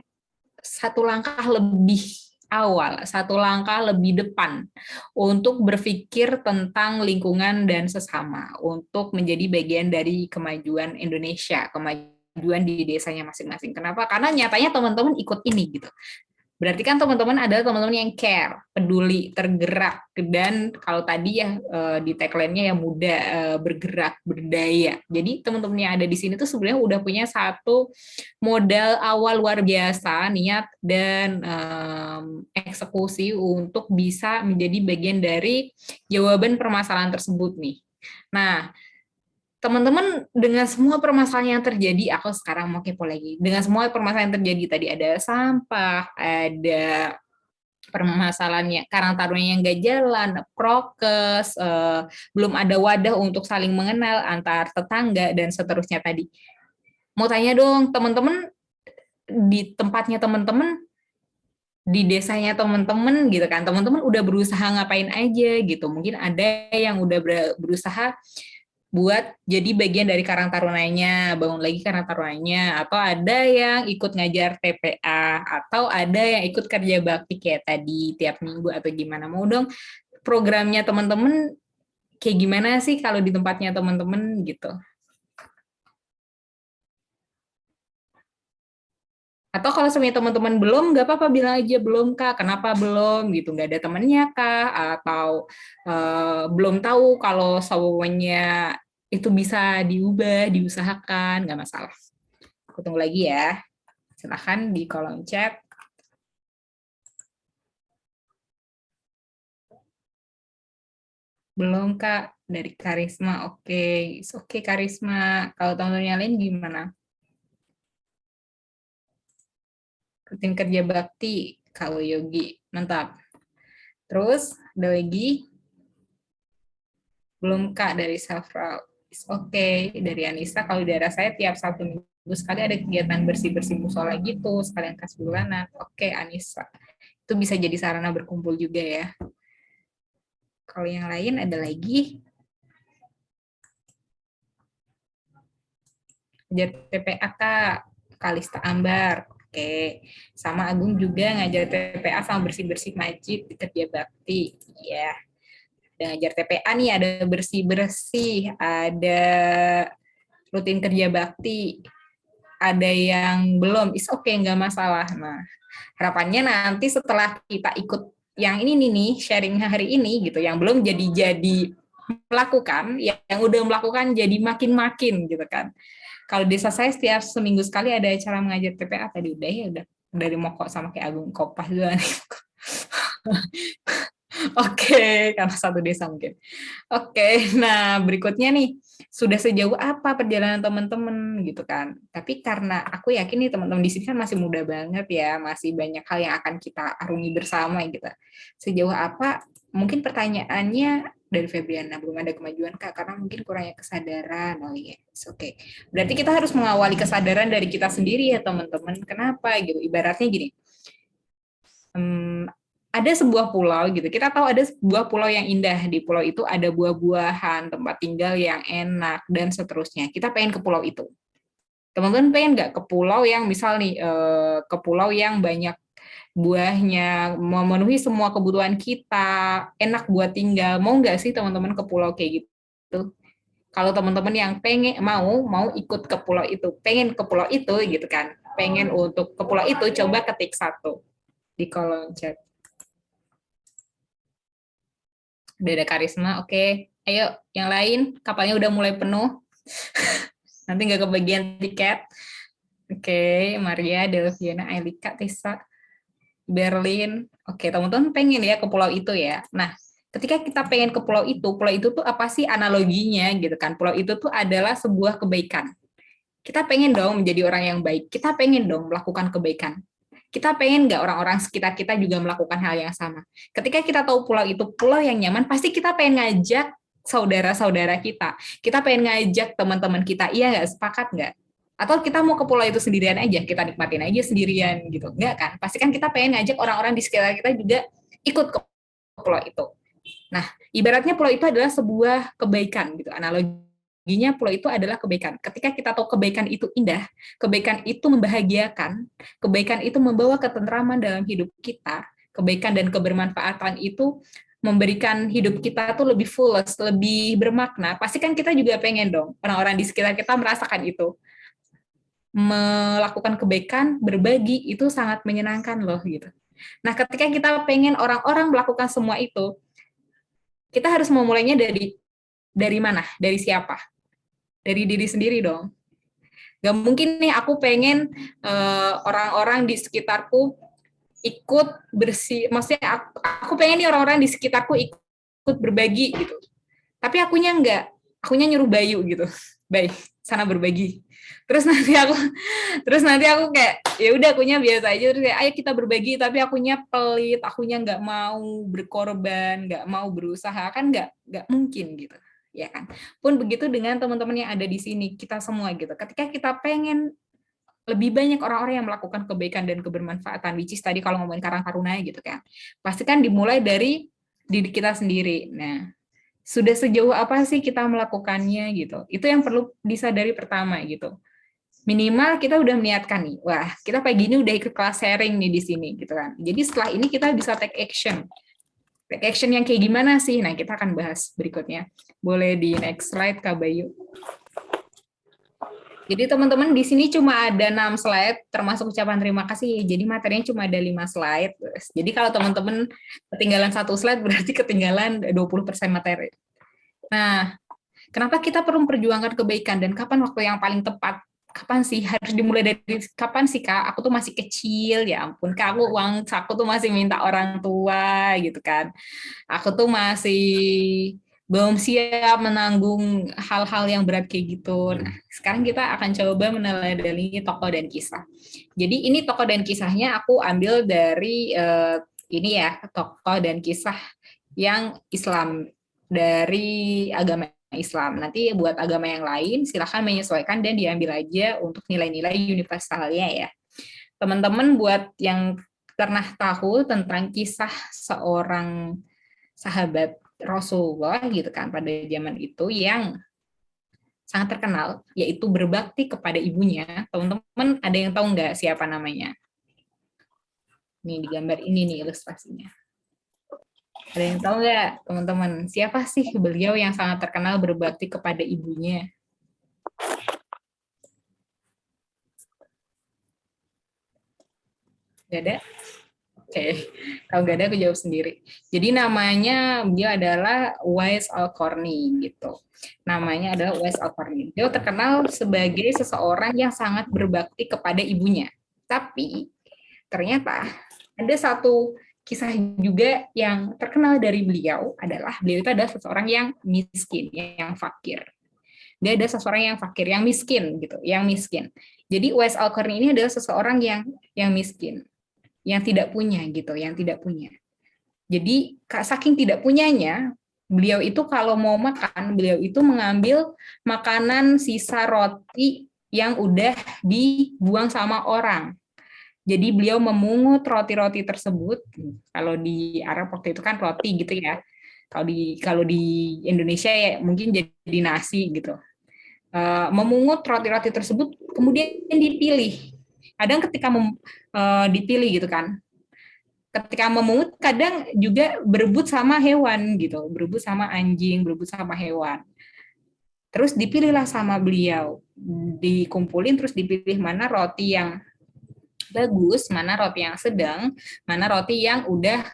satu langkah lebih awal, satu langkah lebih depan untuk berpikir tentang lingkungan dan sesama, untuk menjadi bagian dari kemajuan Indonesia, kemajuan di desanya masing-masing. Kenapa? Karena nyatanya teman-teman ikut ini gitu. Berarti kan teman-teman adalah teman-teman yang care, peduli, tergerak, dan kalau tadi ya di tagline-nya yang muda, bergerak, berdaya. Jadi teman-teman yang ada di sini tuh sebenarnya udah punya satu modal awal luar biasa, niat dan eksekusi untuk bisa menjadi bagian dari jawaban permasalahan tersebut nih. Nah, teman-teman, dengan semua permasalahan yang terjadi, aku sekarang mau kepo lagi. Dengan semua permasalahan yang terjadi tadi, ada sampah, ada permasalahannya Karang Taruna yang nggak jalan, prokes, belum ada wadah untuk saling mengenal antar tetangga dan seterusnya tadi. Mau tanya dong, teman-teman di tempatnya teman-teman, di desanya teman-teman gitu kan, teman-teman udah berusaha ngapain aja gitu. Mungkin ada yang udah berusaha buat jadi bagian dari Karang Tarunanya, bangun lagi Karang Tarunanya, atau ada yang ikut ngajar TPA, atau ada yang ikut kerja bakti kayak tadi tiap minggu atau gimana. Mau dong programnya teman-teman kayak gimana sih kalau di tempatnya teman-teman gitu. Atau kalau semuanya teman-teman belum, nggak apa-apa bilang aja belum Kak, kenapa belum gitu, nggak ada temannya Kak, atau belum tahu kalau semuanya itu bisa diubah, diusahakan, nggak masalah. Aku tunggu lagi ya, silahkan di kolom chat. Belum Kak, dari Karisma, oke. Oke Karisma, kalau teman-teman yang lain gimana? Rutin kerja bakti, Kak Yogi, mantap. Terus, ada lagi? Belum Kak, dari Safra. Oke, dari Anissa, kalau di daerah saya tiap Sabtu Minggu sekali ada kegiatan bersih-bersih musola gitu, sekalian kas bulanan. Oke, Anissa. Itu bisa jadi sarana berkumpul juga ya. Kalau yang lain ada lagi? Ngajar TPA Kak, Kalista Ambar. Oke, sama Agung juga ngajar TPA sama bersih-bersih masjid di kerja bakti. Ya, ada ngajar TPA nih, ada bersih-bersih, ada rutin kerja bakti, ada yang belum, is oke, nggak masalah. Nah, harapannya nanti setelah kita ikut yang ini nih, sharing hari ini gitu, yang belum jadi melakukan, yang udah melakukan jadi makin-makin gitu kan. Kalau desa saya setiap seminggu sekali ada acara mengajar TPA, tadi udah ya, udah dari Moko sama kayak Agung Kopas juga nih. Oke, karena satu desa mungkin. Oke, nah berikutnya nih, sudah sejauh apa perjalanan teman-teman gitu kan. Tapi karena aku yakin nih teman-teman di sini kan masih muda banget ya, masih banyak hal yang akan kita arungi bersama gitu. Sejauh apa, mungkin pertanyaannya dari Febriana, belum ada kemajuan Kak, karena mungkin kurangnya kesadaran. Oh iya, yes, oke. Berarti kita harus mengawali kesadaran dari kita sendiri ya teman-teman. Kenapa gitu, ibaratnya gini, ada sebuah pulau gitu, kita tahu ada sebuah pulau yang indah, di pulau itu ada buah-buahan, tempat tinggal yang enak, dan seterusnya. Kita pengen ke pulau itu. Teman-teman pengen nggak ke pulau yang misal nih, ke pulau yang banyak buahnya, memenuhi semua kebutuhan kita, enak buat tinggal, mau nggak sih teman-teman ke pulau kayak gitu? Kalau teman-teman yang pengen, mau ikut ke pulau itu, pengen ke pulau itu gitu kan, pengen untuk ke pulau itu, coba ketik 1 di kolom chat. Udah ada Karisma, oke. Ayo, yang lain, kapalnya udah mulai penuh. Nanti nggak kebagian tiket. Oke, Maria, Delviana, Ailika, Tisa, Berlin. Oke, teman-teman pengen ya ke pulau itu ya. Nah, Ketika kita pengen ke pulau itu tuh apa sih analoginya gitu kan? Pulau itu tuh adalah sebuah kebaikan. Kita pengen dong menjadi orang yang baik. Kita pengen dong melakukan kebaikan. Kita pengen nggak orang-orang sekitar kita juga melakukan hal yang sama. Ketika kita tahu pulau itu pulau yang nyaman, pasti kita pengen ngajak saudara-saudara kita. Kita pengen ngajak teman-teman kita. Iya nggak? Sepakat nggak? Atau kita mau ke pulau itu sendirian aja, kita nikmatin aja sendirian gitu. Nggak kan? Pasti kan kita pengen ngajak orang-orang di sekitar kita juga ikut ke pulau itu. Nah, ibaratnya pulau itu adalah sebuah kebaikan gitu. Analoginya pulau itu adalah kebaikan. Ketika kita tahu kebaikan itu indah, kebaikan itu membahagiakan, kebaikan itu membawa ketentraman dalam hidup kita, kebaikan dan kebermanfaatan itu memberikan hidup kita tuh lebih fullest, lebih bermakna. Pasti kan kita juga pengen dong orang-orang di sekitar kita merasakan itu. Melakukan kebaikan, berbagi itu sangat menyenangkan loh gitu. Nah, ketika kita pengen orang-orang melakukan semua itu, kita harus memulainya dari mana? Dari siapa? Dari diri sendiri dong. Gak mungkin nih aku pengen orang-orang di sekitarku ikut bersih, maksudnya aku pengen nih orang-orang di sekitarku ikut berbagi gitu. Tapi akunya enggak, akunya nyuruh Bayu gitu. Baik, sana berbagi. Terus nanti aku kayak ya udah akunya biasa aja, terus kayak ayo kita berbagi, tapi akunya pelit, akunya nggak mau berkorban, nggak mau berusaha, kan nggak mungkin gitu, ya kan. Pun begitu dengan teman-teman yang ada di sini, kita semua gitu. Ketika kita pengen lebih banyak orang-orang yang melakukan kebaikan dan kebermanfaatan, which is tadi kalau ngomongin Karang Taruna gitu kan, pasti kan dimulai dari diri kita sendiri. Nah, sudah sejauh apa sih kita melakukannya gitu? Itu yang perlu disadari pertama gitu. Minimal kita udah meniatkan nih, wah kita pagi ini udah ikut kelas sharing nih di sini gitu kan. Jadi setelah ini kita bisa take action. Take action yang kayak gimana sih? Nah, kita akan bahas berikutnya. Boleh di next slide Kak Bayu. Jadi teman-teman di sini cuma ada 6 slide termasuk ucapan terima kasih. Jadi materinya cuma ada 5 slide. Jadi kalau teman-teman ketinggalan 1 slide berarti ketinggalan 20% materi. Nah, kenapa kita perlu memperjuangkan kebaikan dan kapan waktu yang paling tepat? Kapan sih harus dimulai dari kapan sih Kak? Aku tuh masih kecil, ya ampun Kak, aku tuh masih minta orang tua gitu kan. Aku tuh masih belum siap menanggung hal-hal yang berat kayak gitu. Nah, sekarang kita akan coba meneladani tokoh dan kisah. Jadi ini tokoh dan kisahnya aku ambil dari ini ya, tokoh dan kisah yang Islam, dari agama Islam. Nanti buat agama yang lain silahkan menyesuaikan dan diambil aja untuk nilai-nilai universalnya ya. Teman-teman buat yang pernah tahu tentang kisah seorang sahabat Rasulullah gitu kan pada zaman itu yang sangat terkenal, yaitu berbakti kepada ibunya. Teman-teman ada yang tahu nggak siapa namanya? Nih di gambar ini nih ilustrasinya. Ada yang tahu nggak, teman-teman? Siapa sih beliau yang sangat terkenal berbakti kepada ibunya? Nggak ada? Oke, kalau nggak ada aku jawab sendiri. Jadi namanya beliau adalah Uwais Al-Qarni gitu. Namanya adalah Uwais Al-Qarni. Beliau terkenal sebagai seseorang yang sangat berbakti kepada ibunya. Tapi ternyata ada satu kisah juga yang terkenal dari beliau itu adalah seseorang yang miskin, yang fakir. Dia ada seseorang yang fakir, yang miskin gitu, yang miskin. Jadi Uwais Al-Qarni ini adalah seseorang yang miskin, yang tidak punya gitu, yang tidak punya. Jadi saking tidak punyanya, beliau itu kalau mau makan, beliau itu mengambil makanan sisa roti yang udah dibuang sama orang. Jadi beliau memungut roti-roti tersebut. Kalau di Arab waktu itu kan roti gitu ya. Kalau di Indonesia ya mungkin jadi nasi gitu. Memungut roti-roti tersebut kemudian dipilih. Kadang ketika dipilih gitu kan. Ketika memungut kadang juga berebut sama hewan gitu, berebut sama anjing, berebut sama hewan. Terus dipilihlah sama beliau. Dikumpulin terus dipilih mana roti yang bagus, mana roti yang sedang, mana roti yang udah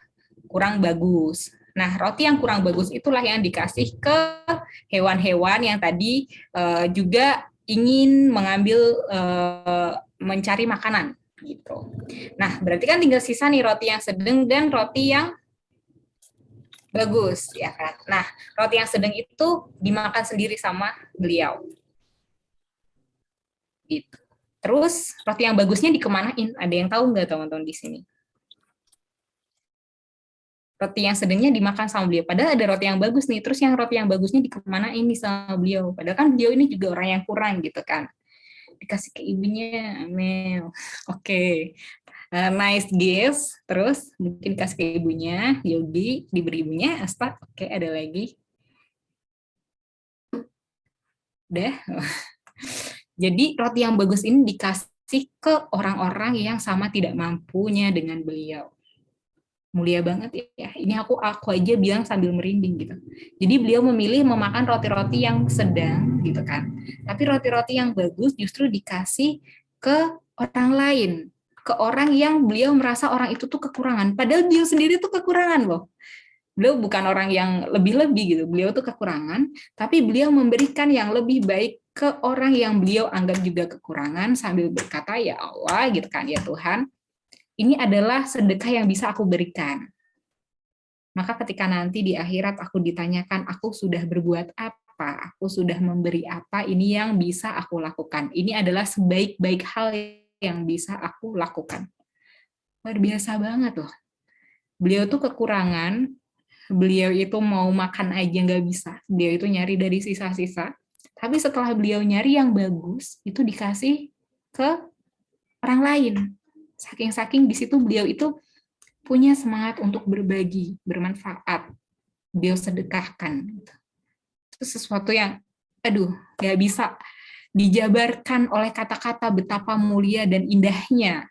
kurang bagus. Nah, roti yang kurang bagus itulah yang dikasih ke hewan-hewan yang tadi juga ingin mengambil, mencari makanan gitu. Nah, berarti kan tinggal sisa nih roti yang sedang dan roti yang Bagus, ya kan. Nah, roti yang sedang itu dimakan sendiri sama beliau. Gitu. Terus roti yang bagusnya dikemanain? Ada yang tahu nggak teman-teman di sini? Roti yang sedangnya dimakan sama beliau. Padahal ada roti yang bagus nih. Terus yang roti yang bagusnya dikemanain nih sama beliau? Padahal kan beliau ini juga orang yang kurang gitu kan. Dikasih ke ibunya, Amel. Oke. Nice guess. Terus mungkin kasih ke ibunya, Yogi, diberi ibunya, Asta. Oke, ada lagi. Udah. Jadi roti yang bagus ini dikasih ke orang-orang yang sama tidak mampunya dengan beliau. Mulia banget ya. Ini aku aja bilang sambil merinding gitu. Jadi beliau memilih memakan roti-roti yang sedang gitu kan. Tapi roti-roti yang bagus justru dikasih ke orang lain, ke orang yang beliau merasa orang itu tuh kekurangan. Padahal beliau sendiri tuh kekurangan loh. Beliau bukan orang yang lebih-lebih gitu. Beliau tuh kekurangan, tapi beliau memberikan yang lebih baik ke orang yang beliau anggap juga kekurangan sambil berkata, ya Allah gitu kan, ya Tuhan, ini adalah sedekah yang bisa aku berikan. Maka ketika nanti di akhirat aku ditanyakan, aku sudah berbuat apa, aku sudah memberi apa, ini yang bisa aku lakukan. Ini adalah sebaik-baik hal yang bisa aku lakukan. Luar biasa banget loh. Beliau tuh kekurangan, beliau itu mau makan aja nggak bisa. Beliau itu nyari dari sisa-sisa. Tapi setelah beliau nyari yang bagus, itu dikasih ke orang lain. Saking-saking di situ beliau itu punya semangat untuk berbagi, bermanfaat. Beliau sedekahkan. Itu sesuatu yang, aduh, nggak bisa dijabarkan oleh kata-kata betapa mulia dan indahnya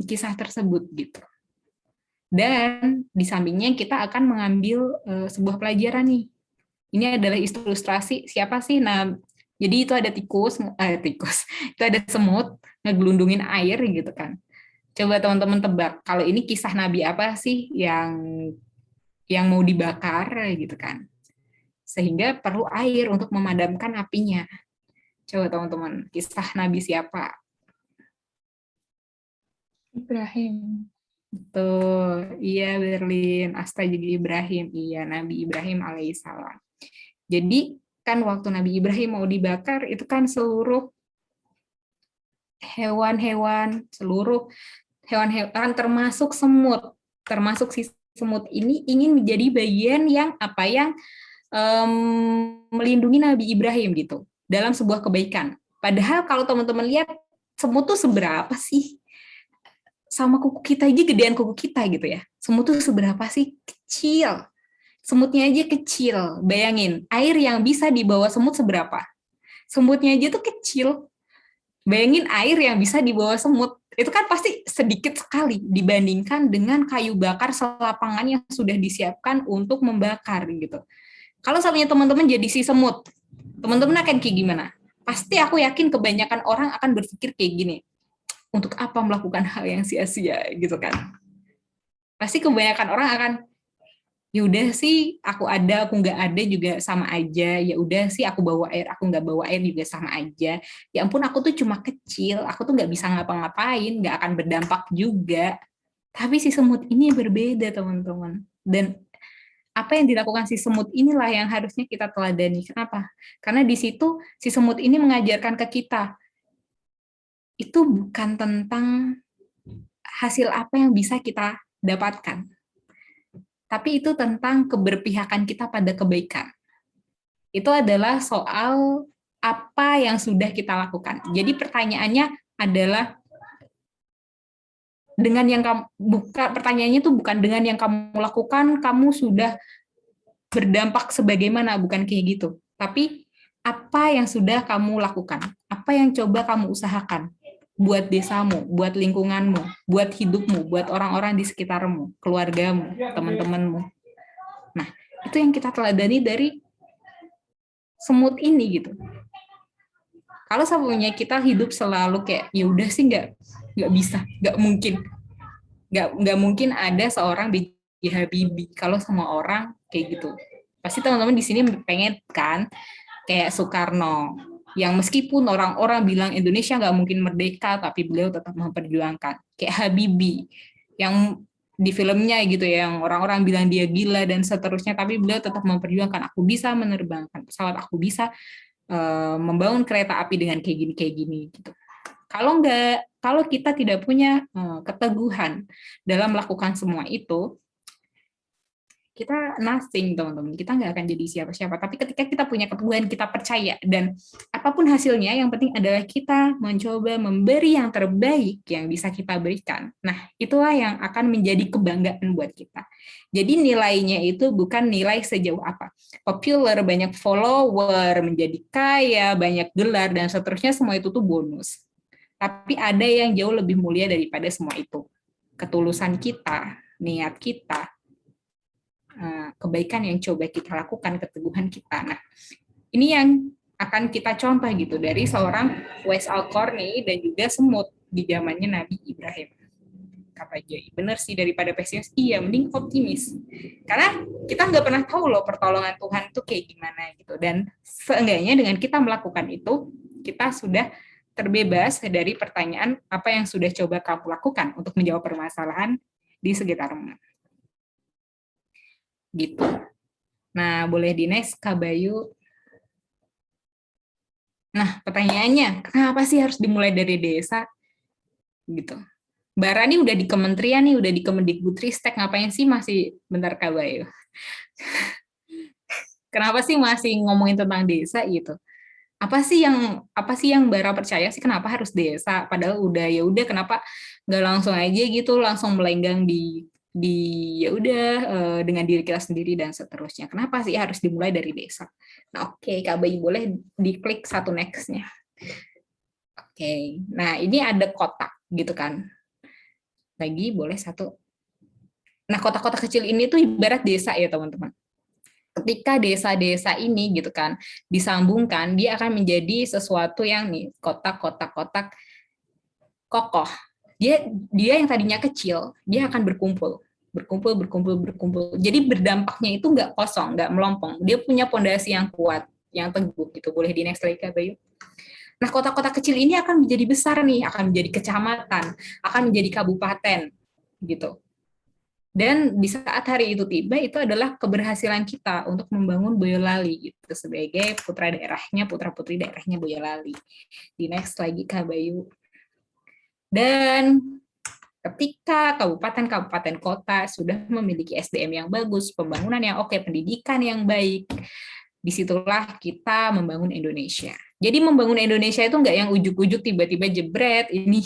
kisah tersebut gitu. Dan di sampingnya kita akan mengambil sebuah pelajaran nih. Ini adalah ilustrasi siapa sih? Nah, jadi itu ada tikus, itu ada semut ngegelundungin air gitu kan. Coba teman-teman tebak, kalau ini kisah Nabi apa sih yang mau dibakar gitu kan? Sehingga perlu air untuk memadamkan apinya. Coba teman-teman, kisah Nabi siapa? Ibrahim. Betul, iya Berlin, Asta juga Ibrahim, iya Nabi Ibrahim alaihissalam. Jadi kan waktu Nabi Ibrahim mau dibakar itu kan seluruh hewan-hewan termasuk semut, termasuk si semut ini ingin menjadi bagian yang melindungi Nabi Ibrahim gitu dalam sebuah kebaikan. Padahal kalau teman-teman lihat semut tuh seberapa sih? Sama kuku kita aja gedean kuku kita gitu ya. Semut tuh seberapa sih? Kecil. Semutnya aja kecil. Bayangin, air yang bisa dibawa semut seberapa? Semutnya aja tuh kecil. Bayangin air yang bisa dibawa semut. Itu kan pasti sedikit sekali dibandingkan dengan kayu bakar selapangan yang sudah disiapkan untuk membakar gitu. Kalau misalnya teman-teman jadi si semut, teman-teman akan kayak gimana? Pasti aku yakin kebanyakan orang akan berpikir kayak gini. Untuk apa melakukan hal yang sia-sia gitu kan? Pasti kebanyakan orang akan, ya udah sih aku ada aku nggak ada juga sama aja, ya udah sih aku bawa air aku nggak bawa air juga sama aja, ya ampun aku tuh cuma kecil, aku tuh nggak bisa ngapa-ngapain, nggak akan berdampak juga. Tapi si semut ini berbeda teman-teman, dan apa yang dilakukan si semut inilah yang harusnya kita teladani. Kenapa? Karena di situ si semut ini mengajarkan ke kita, itu bukan tentang hasil apa yang bisa kita dapatkan, tapi itu tentang keberpihakan kita pada kebaikan. Itu adalah soal apa yang sudah kita lakukan. Jadi pertanyaannya adalah dengan yang kamu pertanyaannya itu bukan dengan yang kamu lakukan kamu sudah berdampak sebagaimana, bukan kayak gitu. Tapi apa yang sudah kamu lakukan? Apa yang coba kamu usahakan buat desamu, buat lingkunganmu, buat hidupmu, buat orang-orang di sekitarmu, keluargamu, teman-temanmu. Nah, itu yang kita teladani dari semut ini gitu. Kalau sebelumnya kita hidup selalu kayak ya udah sih nggak bisa, nggak mungkin ada seorang B.J. Habibie kalau semua orang kayak gitu. Pasti teman-teman di sini pengen kan kayak Soekarno, yang meskipun orang-orang bilang Indonesia nggak mungkin merdeka, tapi beliau tetap memperjuangkan. Kayak Habibie, yang di filmnya gitu ya, yang orang-orang bilang dia gila dan seterusnya, tapi beliau tetap memperjuangkan, aku bisa menerbangkan pesawat, aku bisa membangun kereta api dengan kayak gini gitu. Kalau kita tidak punya keteguhan dalam melakukan semua itu, kita nothing, teman-teman. Kita nggak akan jadi siapa-siapa. Tapi ketika kita punya keteguhan, kita percaya, dan apapun hasilnya, yang penting adalah kita mencoba memberi yang terbaik yang bisa kita berikan. Nah, itulah yang akan menjadi kebanggaan buat kita. Jadi nilainya itu bukan nilai sejauh apa. Popular, banyak follower, menjadi kaya, banyak gelar, dan seterusnya, semua itu tuh bonus. Tapi ada yang jauh lebih mulia daripada semua itu. Ketulusan kita, niat kita, kebaikan yang coba kita lakukan, keteguhan kita. Nah, ini yang akan kita contoh gitu dari seorang Uwais Al-Qarni dan juga semut di zamannya Nabi Ibrahim. Kata Jai, bener sih, daripada pesimis, iya mending optimis. Karena kita nggak pernah tahu loh pertolongan Tuhan itu kayak gimana gitu. Dan seenggaknya dengan kita melakukan itu, kita sudah terbebas dari pertanyaan apa yang sudah coba kamu lakukan untuk menjawab permasalahan di sekitarmu. Gitu. Nah, boleh di next, Kak Bayu. Nah, pertanyaannya, kenapa sih harus dimulai dari desa? Gitu. Bara nih udah di kementerian nih, udah di Kemendikbudristek, ngapain sih masih, bentar Kak Bayu. Kenapa sih masih ngomongin tentang desa gitu? Apa sih yang Bara percaya sih kenapa harus desa? Padahal udah kenapa nggak langsung aja gitu, langsung melenggang di ya udah dengan diri kita sendiri dan seterusnya. Kenapa sih harus dimulai dari desa? Nah, oke, Kak Bayi boleh diklik satu next-nya. Oke. Nah, ini ada kotak gitu kan. Lagi boleh satu. Nah, kotak-kotak kecil ini tuh ibarat desa ya, teman-teman. Ketika desa-desa ini gitu kan disambungkan, dia akan menjadi sesuatu yang nih kotak-kotak kokoh. Dia yang tadinya kecil, dia akan berkumpul. Jadi berdampaknya itu nggak kosong, nggak melompong. Dia punya fondasi yang kuat, yang teguh gitu. Boleh di next lagi, Kak Bayu. Nah, kota-kota kecil ini akan menjadi besar nih, akan menjadi kecamatan, akan menjadi kabupaten gitu. Dan di saat hari itu tiba, itu adalah keberhasilan kita untuk membangun Boyolali gitu sebagai putra-putri daerahnya Boyolali. Di next lagi, Kak Bayu. Dan ketika kabupaten kota sudah memiliki SDM yang bagus, pembangunan yang oke, pendidikan yang baik, disitulah kita membangun Indonesia. Jadi membangun Indonesia itu nggak yang ujuk-ujuk tiba-tiba jebret, ini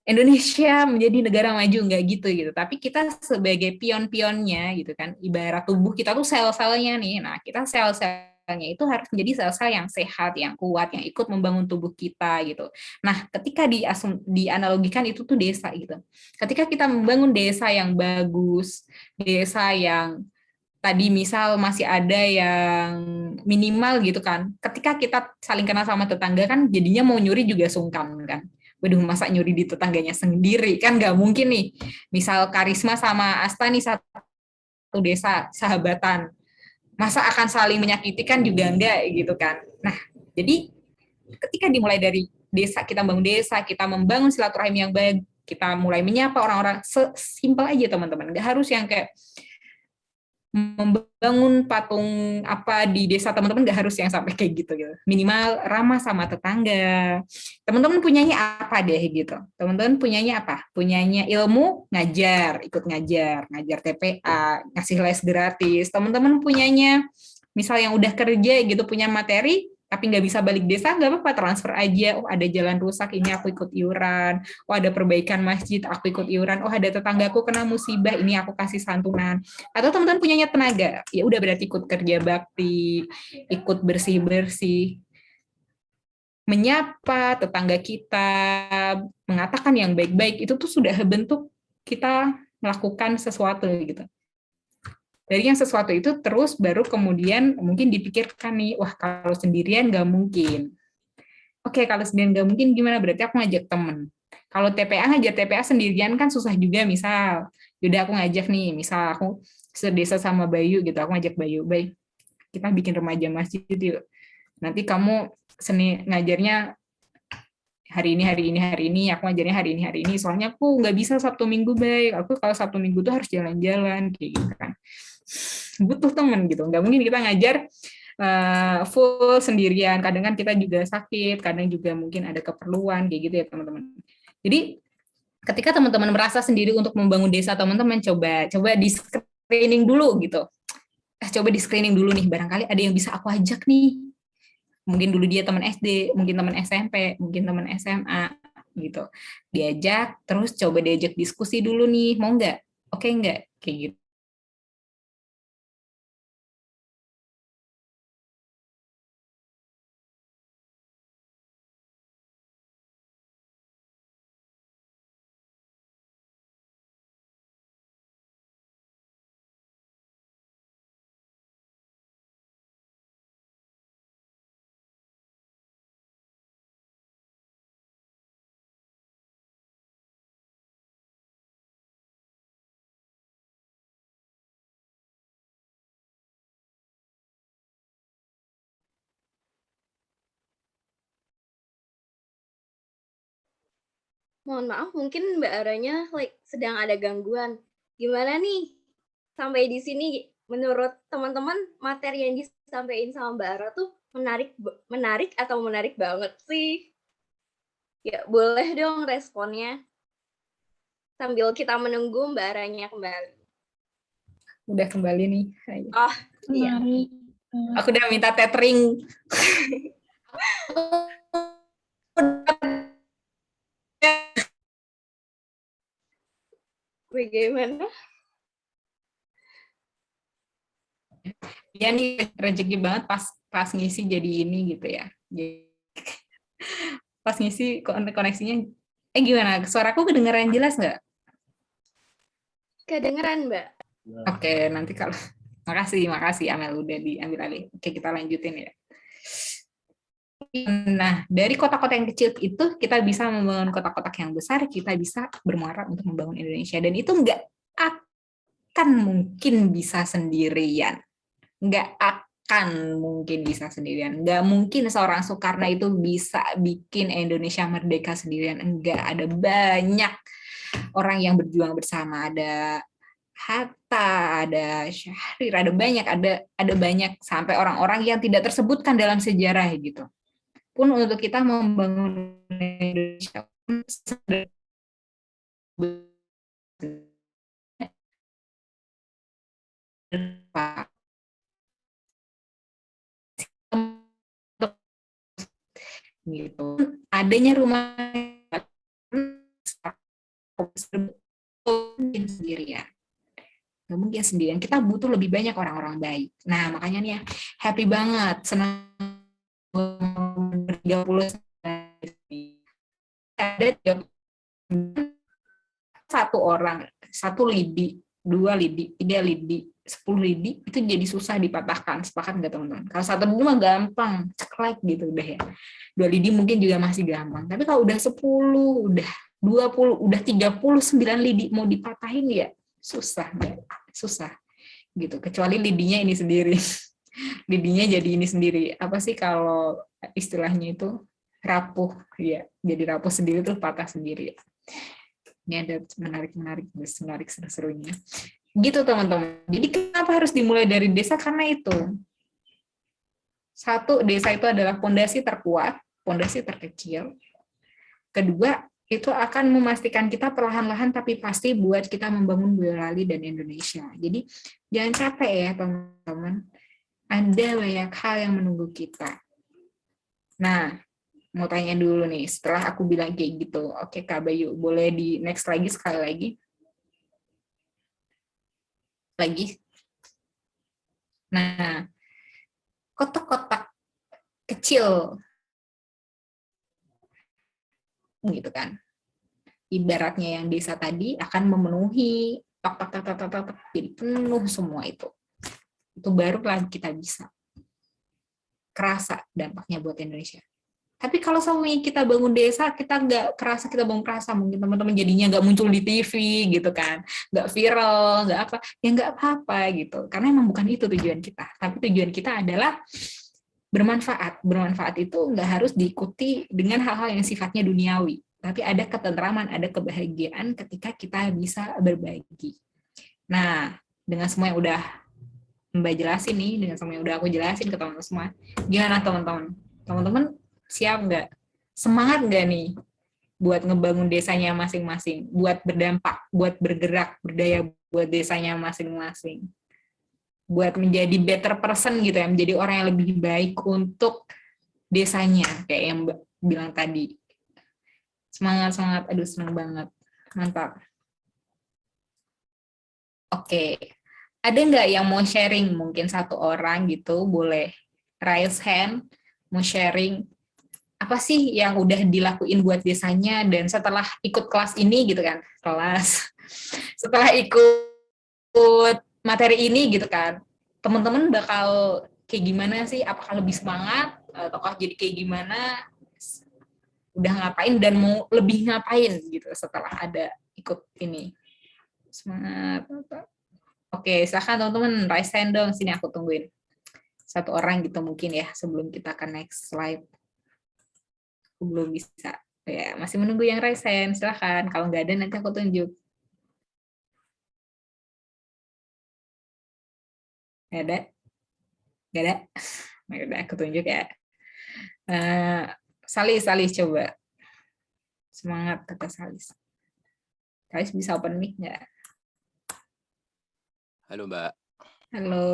Indonesia menjadi negara maju, nggak gitu. Tapi kita sebagai pion-pionnya gitu kan, ibarat tubuh kita tuh sel-selnya nih. Nah, kita sel-selnya itu harus menjadi sel-sel yang sehat, yang kuat, yang ikut membangun tubuh kita gitu. Nah, ketika dianalogikan itu tuh desa gitu. Ketika kita membangun desa yang bagus, desa yang tadi misal masih ada yang minimal gitu kan. Ketika kita saling kenal sama tetangga kan jadinya mau nyuri juga sungkan kan. Waduh, masa nyuri di tetangganya sendiri kan nggak mungkin nih. Misal Karisma sama Asta nih satu desa sahabatan. Masa akan saling menyakiti kan juga enggak gitu kan. Nah, jadi ketika dimulai dari desa, kita bangun desa, kita membangun silaturahim yang baik, kita mulai menyapa orang-orang, simpel aja teman-teman. Nggak harus yang kayak membangun patung apa di desa teman-teman, nggak harus yang sampai kayak gitu. Minimal ramah sama tetangga. Teman-teman punyanya apa deh gitu. Teman-teman punyanya apa? Punyanya ilmu, ikut ngajar TPA, ngasih les gratis. Teman-teman punyanya misal yang udah kerja gitu, punya materi tapi nggak bisa balik desa, nggak apa-apa, transfer aja. Oh, ada jalan rusak, ini aku ikut iuran. Oh, ada perbaikan masjid, aku ikut iuran. Oh, ada tetanggaku kena musibah, ini aku kasih santunan. Atau teman-teman punyanya tenaga, ya udah berarti ikut kerja bakti, ikut bersih-bersih, menyapa tetangga kita, mengatakan yang baik-baik, itu tuh sudah bentuk kita melakukan sesuatu gitu. Dari yang sesuatu itu terus baru kemudian mungkin dipikirkan nih, wah kalau sendirian nggak mungkin. Oke, kalau sendirian nggak mungkin gimana? Berarti aku ngajak temen. Kalau TPA ngajar TPA sendirian kan susah juga, misal. Yaudah aku ngajak nih, misal aku sedesa sama Bayu gitu, aku ngajak Bayu, Bay, kita bikin remaja masjid yuk. Nanti kamu ngajarnya hari ini aku ngajarnya hari ini, soalnya aku nggak bisa Sabtu Minggu baik, aku kalau Sabtu Minggu tuh harus jalan-jalan kayak gitu kan. Butuh temen gitu, nggak mungkin kita ngajar full sendirian, kadang kan kita juga sakit, kadang juga mungkin ada keperluan kayak gitu ya teman-teman. Jadi ketika teman-teman merasa sendiri untuk membangun desa, teman-teman coba di screening dulu gitu. Coba di screening dulu nih, barangkali ada yang bisa aku ajak nih. Mungkin dulu dia teman SD, mungkin teman SMP, mungkin teman SMA gitu. Diajak, terus coba diajak diskusi dulu nih, mau nggak? Oke nggak? Kayak gitu. Mohon maaf, mungkin Mbak Aranya sedang ada gangguan. Gimana nih? Sampai di sini, menurut teman-teman, materi yang disampaikan sama Mbak Ara tuh menarik atau menarik banget sih? Ya, boleh dong responnya. Sambil kita menunggu Mbak Aranya kembali. Udah kembali nih. Oh, iya. Aku udah minta tethering. Bagaimana? Ya nih rezeki banget pas ngisi jadi ini gitu ya. Pas ngisi koneksinya. Gimana? Suaraku kedengeran jelas nggak? Kedengeran, Mbak. Oke, nanti kalau makasih Amel udah diambil alih. Oke, kita lanjutin ya. Nah, dari kota-kota yang kecil itu kita bisa membangun kota-kota yang besar, kita bisa bermuara untuk membangun Indonesia. Dan itu nggak akan mungkin bisa sendirian. Nggak akan mungkin bisa sendirian. Nggak mungkin seorang Soekarno itu bisa bikin Indonesia merdeka sendirian. Enggak, ada banyak orang yang berjuang bersama. Ada Hatta, ada Syahrir, ada banyak sampai orang-orang yang tidak tersebutkan dalam sejarah gitu. Pun untuk kita membangun Indonesia gitu. Adanya rumah sendirian. Nggak mungkin sendirian. Kita butuh lebih banyak orang-orang baik. Nah, makanya nih happy banget, senang 30 ada 1 orang, 1 lidi, 2 lidi, 3 lidi, 10 lidi itu jadi susah dipatahkan. Sepakat nggak teman-teman? Kalau 1 lidi mah gampang, ceklek gitu udah ya. 2 lidi mungkin juga masih gampang. Tapi kalau udah 10, udah 20, udah 39 lidi mau dipatahin ya susah, susah gitu. Kecuali lidinya ini sendiri. Lidinya jadi ini sendiri. Apa sih kalau istilahnya itu rapuh ya. Jadi rapuh sendiri tuh patah sendiri. Ini ada menarik seru-serunya. Gitu teman-teman. Jadi kenapa harus dimulai dari desa? Karena itu. 1, desa itu adalah fondasi terkuat, fondasi terkecil. Kedua, itu akan memastikan kita perlahan-lahan tapi pasti buat kita membangun Boyolali dan Indonesia. Jadi jangan capek ya teman-teman. Ada banyak hal yang menunggu kita. Nah, mau tanya dulu nih, setelah aku bilang kayak gitu, oke Kak Bayu, boleh di next lagi sekali lagi? Nah, kotak-kotak kecil, gitu kan? Ibaratnya yang desa tadi akan memenuhi, jadi penuh semua itu. Itu barulah kita bisa kerasa dampaknya buat Indonesia. Tapi kalau semuanya kita bangun desa, kita nggak kerasa kita bangun kerasa, mungkin teman-teman jadinya nggak muncul di TV gitu kan, nggak viral, nggak apa, ya nggak apa-apa gitu. Karena emang bukan itu tujuan kita. Tapi tujuan kita adalah bermanfaat. Bermanfaat itu nggak harus diikuti dengan hal-hal yang sifatnya duniawi, tapi ada ketentraman, ada kebahagiaan ketika kita bisa berbagi. Nah, dengan semua yang udah Mbak jelasin nih, dengan semua yang udah aku jelasin ke teman-teman semua, gimana teman-teman? Teman-teman siap nggak? Semangat nggak nih buat ngebangun desanya masing-masing, buat berdampak, buat bergerak, berdaya buat desanya masing-masing, buat menjadi better person gitu ya, menjadi orang yang lebih baik untuk desanya, kayak yang Mbak bilang tadi. Semangat, semangat, aduh senang banget, mantap. Oke, ada nggak yang mau sharing? Mungkin satu orang gitu, boleh raise hand, mau sharing apa sih yang udah dilakuin buat desanya, dan setelah ikut kelas ini gitu kan, setelah ikut materi ini gitu kan, teman-teman bakal kayak gimana sih? Apakah lebih semangat, ataukah jadi kayak gimana? Udah ngapain dan mau lebih ngapain gitu setelah ada ikut ini? Semangat. Oke, silakan teman-teman, raise hand dong, sini aku tungguin. Satu orang gitu mungkin ya, sebelum kita ke next slide. Aku belum bisa. Ya, masih menunggu yang raise hand, silakan. Kalau nggak ada nanti aku tunjuk. Nggak ada? Nggak ada? Nggak ada, aku tunjuk ya. Salis coba. Semangat, kata Salis. Salis bisa open mic nggak? Halo Mbak. Halo.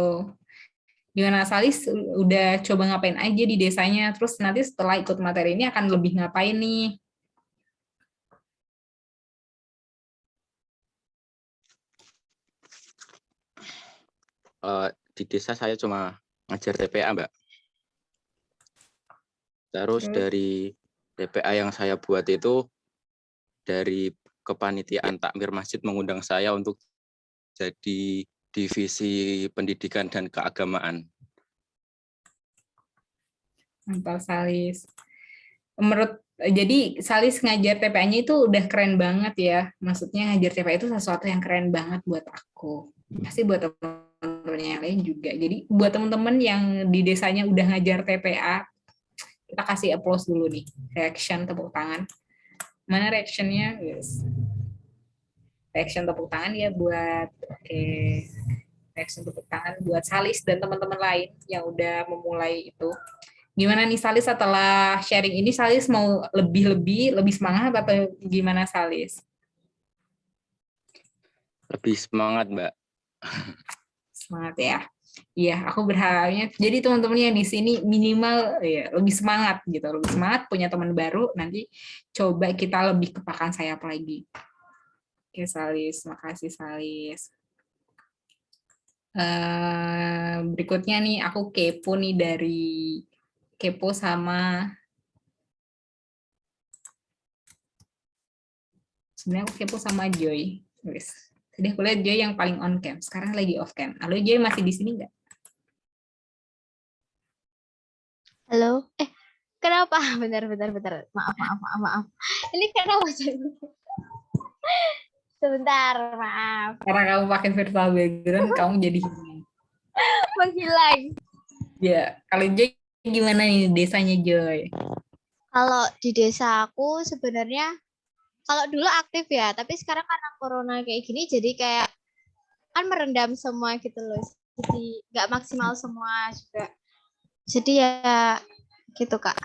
Gimana Salis, udah coba ngapain aja di desanya, terus nanti setelah ikut materi ini akan lebih ngapain nih? Di desa saya cuma ngajar TPA Mbak. Terus dari TPA yang saya buat itu, dari kepanitiaan takmir masjid mengundang saya untuk jadi divisi pendidikan dan keagamaan. Mantap Salis. Jadi Salis ngajar TPA-nya itu udah keren banget ya. Maksudnya ngajar TPA itu sesuatu yang keren banget buat aku. Pasti buat teman-teman yang lain juga. Jadi buat teman-teman yang di desanya udah ngajar TPA, kita kasih applause dulu nih. Reaction, tepuk tangan. Mana reaction-nya? Yes. Reaction tepuk tangan ya buat reaction tepuk tangan buat Salis dan teman-teman lain yang udah memulai itu. Gimana nih Salis setelah sharing ini, Salis mau lebih semangat atau gimana Salis? Lebih semangat Mbak. Semangat ya. Iya, aku berharapnya jadi teman-teman yang di sini minimal ya lebih semangat gitu, lebih semangat, punya teman baru, nanti coba kita lebih kepakan sayap lagi. Oke Salis, makasih Salis. Berikutnya nih aku kepo nih kepo sama sebenarnya aku kepo sama Joy. Wes. Tadi aku lihat Joy yang paling on cam, sekarang lagi off cam. Halo Joy, masih di sini nggak? Halo. Kenapa? Bentar. Maaf. Ini kenapa? Sebentar, maaf. Karena kamu pakai virtual background, kamu jadi Menghilang. ya. Kalau Joy gimana nih desanya Joy? Kalau di desa aku sebenarnya kalau dulu aktif ya, tapi sekarang karena corona kayak gini jadi kayak kan merendam semua gitu loh. Jadi nggak maksimal semua juga. Jadi ya gitu Kak.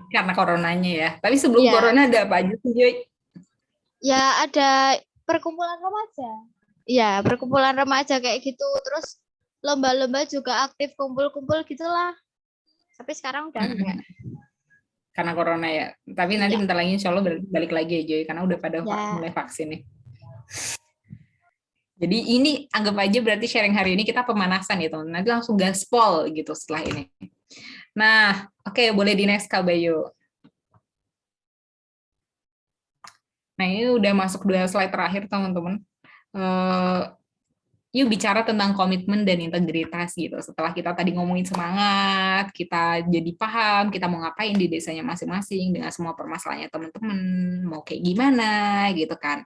Karena coronanya ya. Tapi sebelum corona ada apa aja sih Joy? Ya ada perkumpulan remaja. Ya, perkumpulan remaja kayak gitu. Terus lomba-lomba juga aktif kumpul-kumpul gitulah. Tapi sekarang udah enggak. Karena corona ya. Tapi nanti bentar lagi insya Allah balik lagi ya Joy, karena udah pada mulai vaksin nih. Jadi ini anggap aja berarti sharing hari ini kita pemanasan ya teman. Nanti langsung gaspol gitu setelah ini. Nah, oke, boleh di next Kak Bayu. Nah, ini udah masuk 2 slide terakhir teman-teman. Yuk bicara tentang komitmen dan integritas gitu. Setelah kita tadi ngomongin semangat, kita jadi paham kita mau ngapain di desanya masing-masing dengan semua permasalahannya teman-teman, mau kayak gimana gitu kan.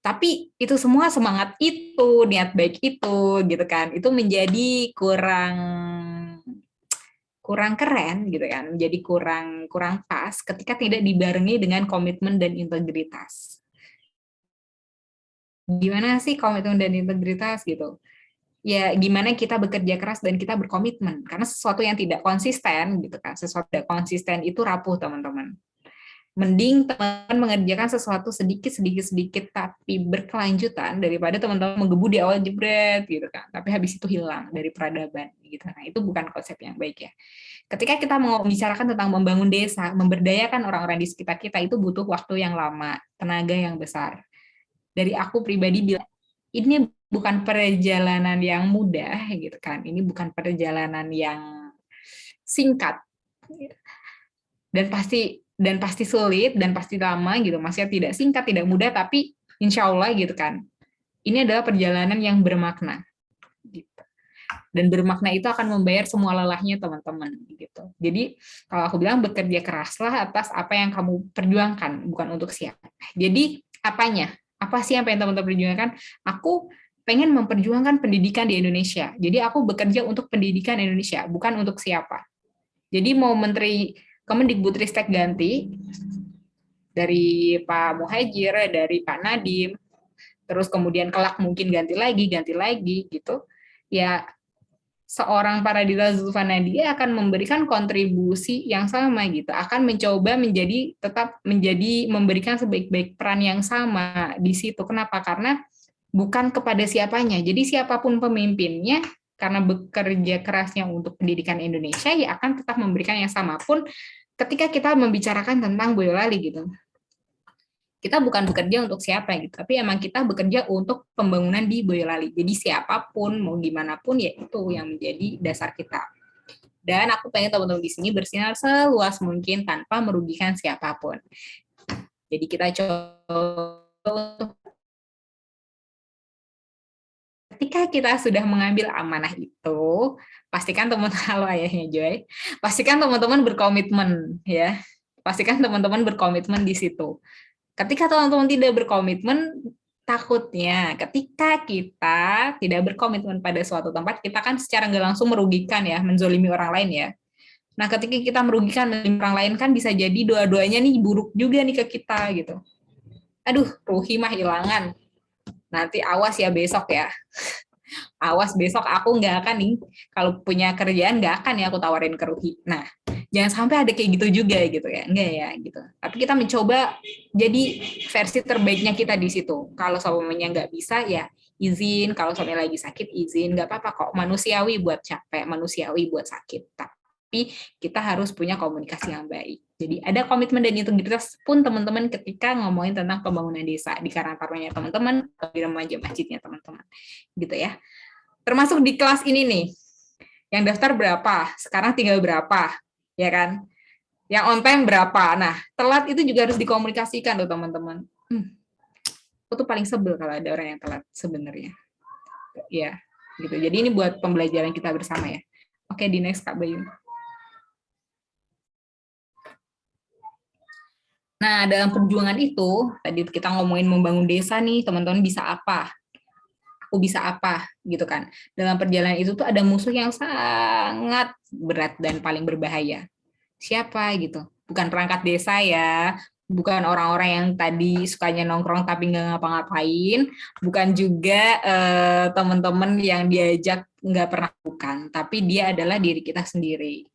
Tapi itu semua semangat itu, niat baik itu gitu kan, itu menjadi kurang kurang keren gitu kan, menjadi kurang pas ketika tidak dibarengi dengan komitmen dan integritas. Gimana sih komitmen dan integritas gitu? Ya gimana kita bekerja keras dan kita berkomitmen, karena sesuatu yang tidak konsisten gitu kan, sesuatu yang konsisten itu rapuh teman-teman. Mending teman-teman mengerjakan sesuatu sedikit tapi berkelanjutan daripada teman-teman menggebu di awal jebret gitu kan, tapi habis itu hilang dari peradaban gitu. Nah, itu bukan konsep yang baik ya. Ketika kita mau membicarakan tentang membangun desa, memberdayakan orang-orang di sekitar kita, itu butuh waktu yang lama, tenaga yang besar. Dari aku pribadi bilang, ini bukan perjalanan yang mudah gitu kan. Ini bukan perjalanan yang singkat. Dan pasti sulit dan pasti lama gitu. Maksudnya tidak singkat, tidak mudah, tapi insya Allah gitu kan. Ini adalah perjalanan yang bermakna. Gitu. Dan bermakna itu akan membayar semua lelahnya teman-teman gitu. Jadi kalau aku bilang bekerja keraslah atas apa yang kamu perjuangkan, bukan untuk siapa. Jadi apanya? Apa sih yang pengen teman-teman perjuangkan? Aku pengen memperjuangkan pendidikan di Indonesia. Jadi aku bekerja untuk pendidikan Indonesia, bukan untuk siapa. Jadi mau Menteri Kemendikbudristek ganti dari Pak Muhajir, dari Pak Nadiem, terus kemudian kelak mungkin ganti lagi gitu. Ya seorang Paradila Zulfanadia akan memberikan kontribusi yang sama gitu, akan mencoba tetap menjadi memberikan sebaik-baik peran yang sama di situ. Kenapa? Karena bukan kepada siapanya. Jadi siapapun pemimpinnya, karena bekerja kerasnya untuk pendidikan Indonesia, ya akan tetap memberikan yang sama. Pun ketika kita membicarakan tentang Boyolali gitu, kita bukan bekerja untuk siapa gitu, tapi emang kita bekerja untuk pembangunan di Boyolali. Jadi siapapun, mau gimana pun, ya itu yang menjadi dasar kita. Dan aku pengen teman-teman di sini bersinar seluas mungkin tanpa merugikan siapapun. Jadi kita coba, ketika kita sudah mengambil amanah itu, pastikan teman-teman, halo ayahnya Joy, pastikan teman-teman berkomitmen ya. Pastikan teman-teman berkomitmen di situ. Ketika teman-teman tidak berkomitmen, takutnya ketika kita tidak berkomitmen pada suatu tempat, kita kan secara nggak langsung merugikan ya, menzolimi orang lain ya. Nah, ketika kita merugikan orang lain kan bisa jadi dua-duanya nih buruk juga nih ke kita gitu. Aduh, ruhi mah hilangan. Nanti awas ya besok ya. Awas besok aku nggak akan nih, kalau punya kerjaan nggak akan ya aku tawarin ke Ruhi. Nah, jangan sampai ada kayak gitu juga gitu ya, enggak ya gitu. Tapi kita mencoba jadi versi terbaiknya kita di situ. Kalau suaminya nggak bisa ya izin, kalau suami lagi sakit izin, nggak apa-apa kok. Manusiawi buat capek, manusiawi buat sakit. Tapi kita harus punya komunikasi yang baik. Jadi ada komitmen dan integritas pun teman-teman ketika ngomongin tentang pembangunan desa di Karangtaruna teman-teman, atau di remaja masjidnya teman-teman, gitu ya. Termasuk di kelas ini nih, yang daftar berapa, sekarang tinggal berapa, ya kan? Yang on time berapa? Nah, telat itu juga harus dikomunikasikan tuh teman-teman. Aku tuh paling sebel kalau ada orang yang telat sebenarnya. Ya, gitu. Jadi ini buat pembelajaran kita bersama ya. Oke, di next Kak Bayu. Nah, dalam perjuangan itu, tadi kita ngomongin membangun desa nih, teman-teman bisa apa? Aku bisa apa? Gitu kan. Dalam perjalanan itu tuh ada musuh yang sangat berat dan paling berbahaya. Siapa gitu? Bukan perangkat desa ya, bukan orang-orang yang tadi sukanya nongkrong tapi nggak ngapa-ngapain, bukan juga teman-teman yang diajak nggak pernah, bukan, tapi dia adalah diri kita sendiri.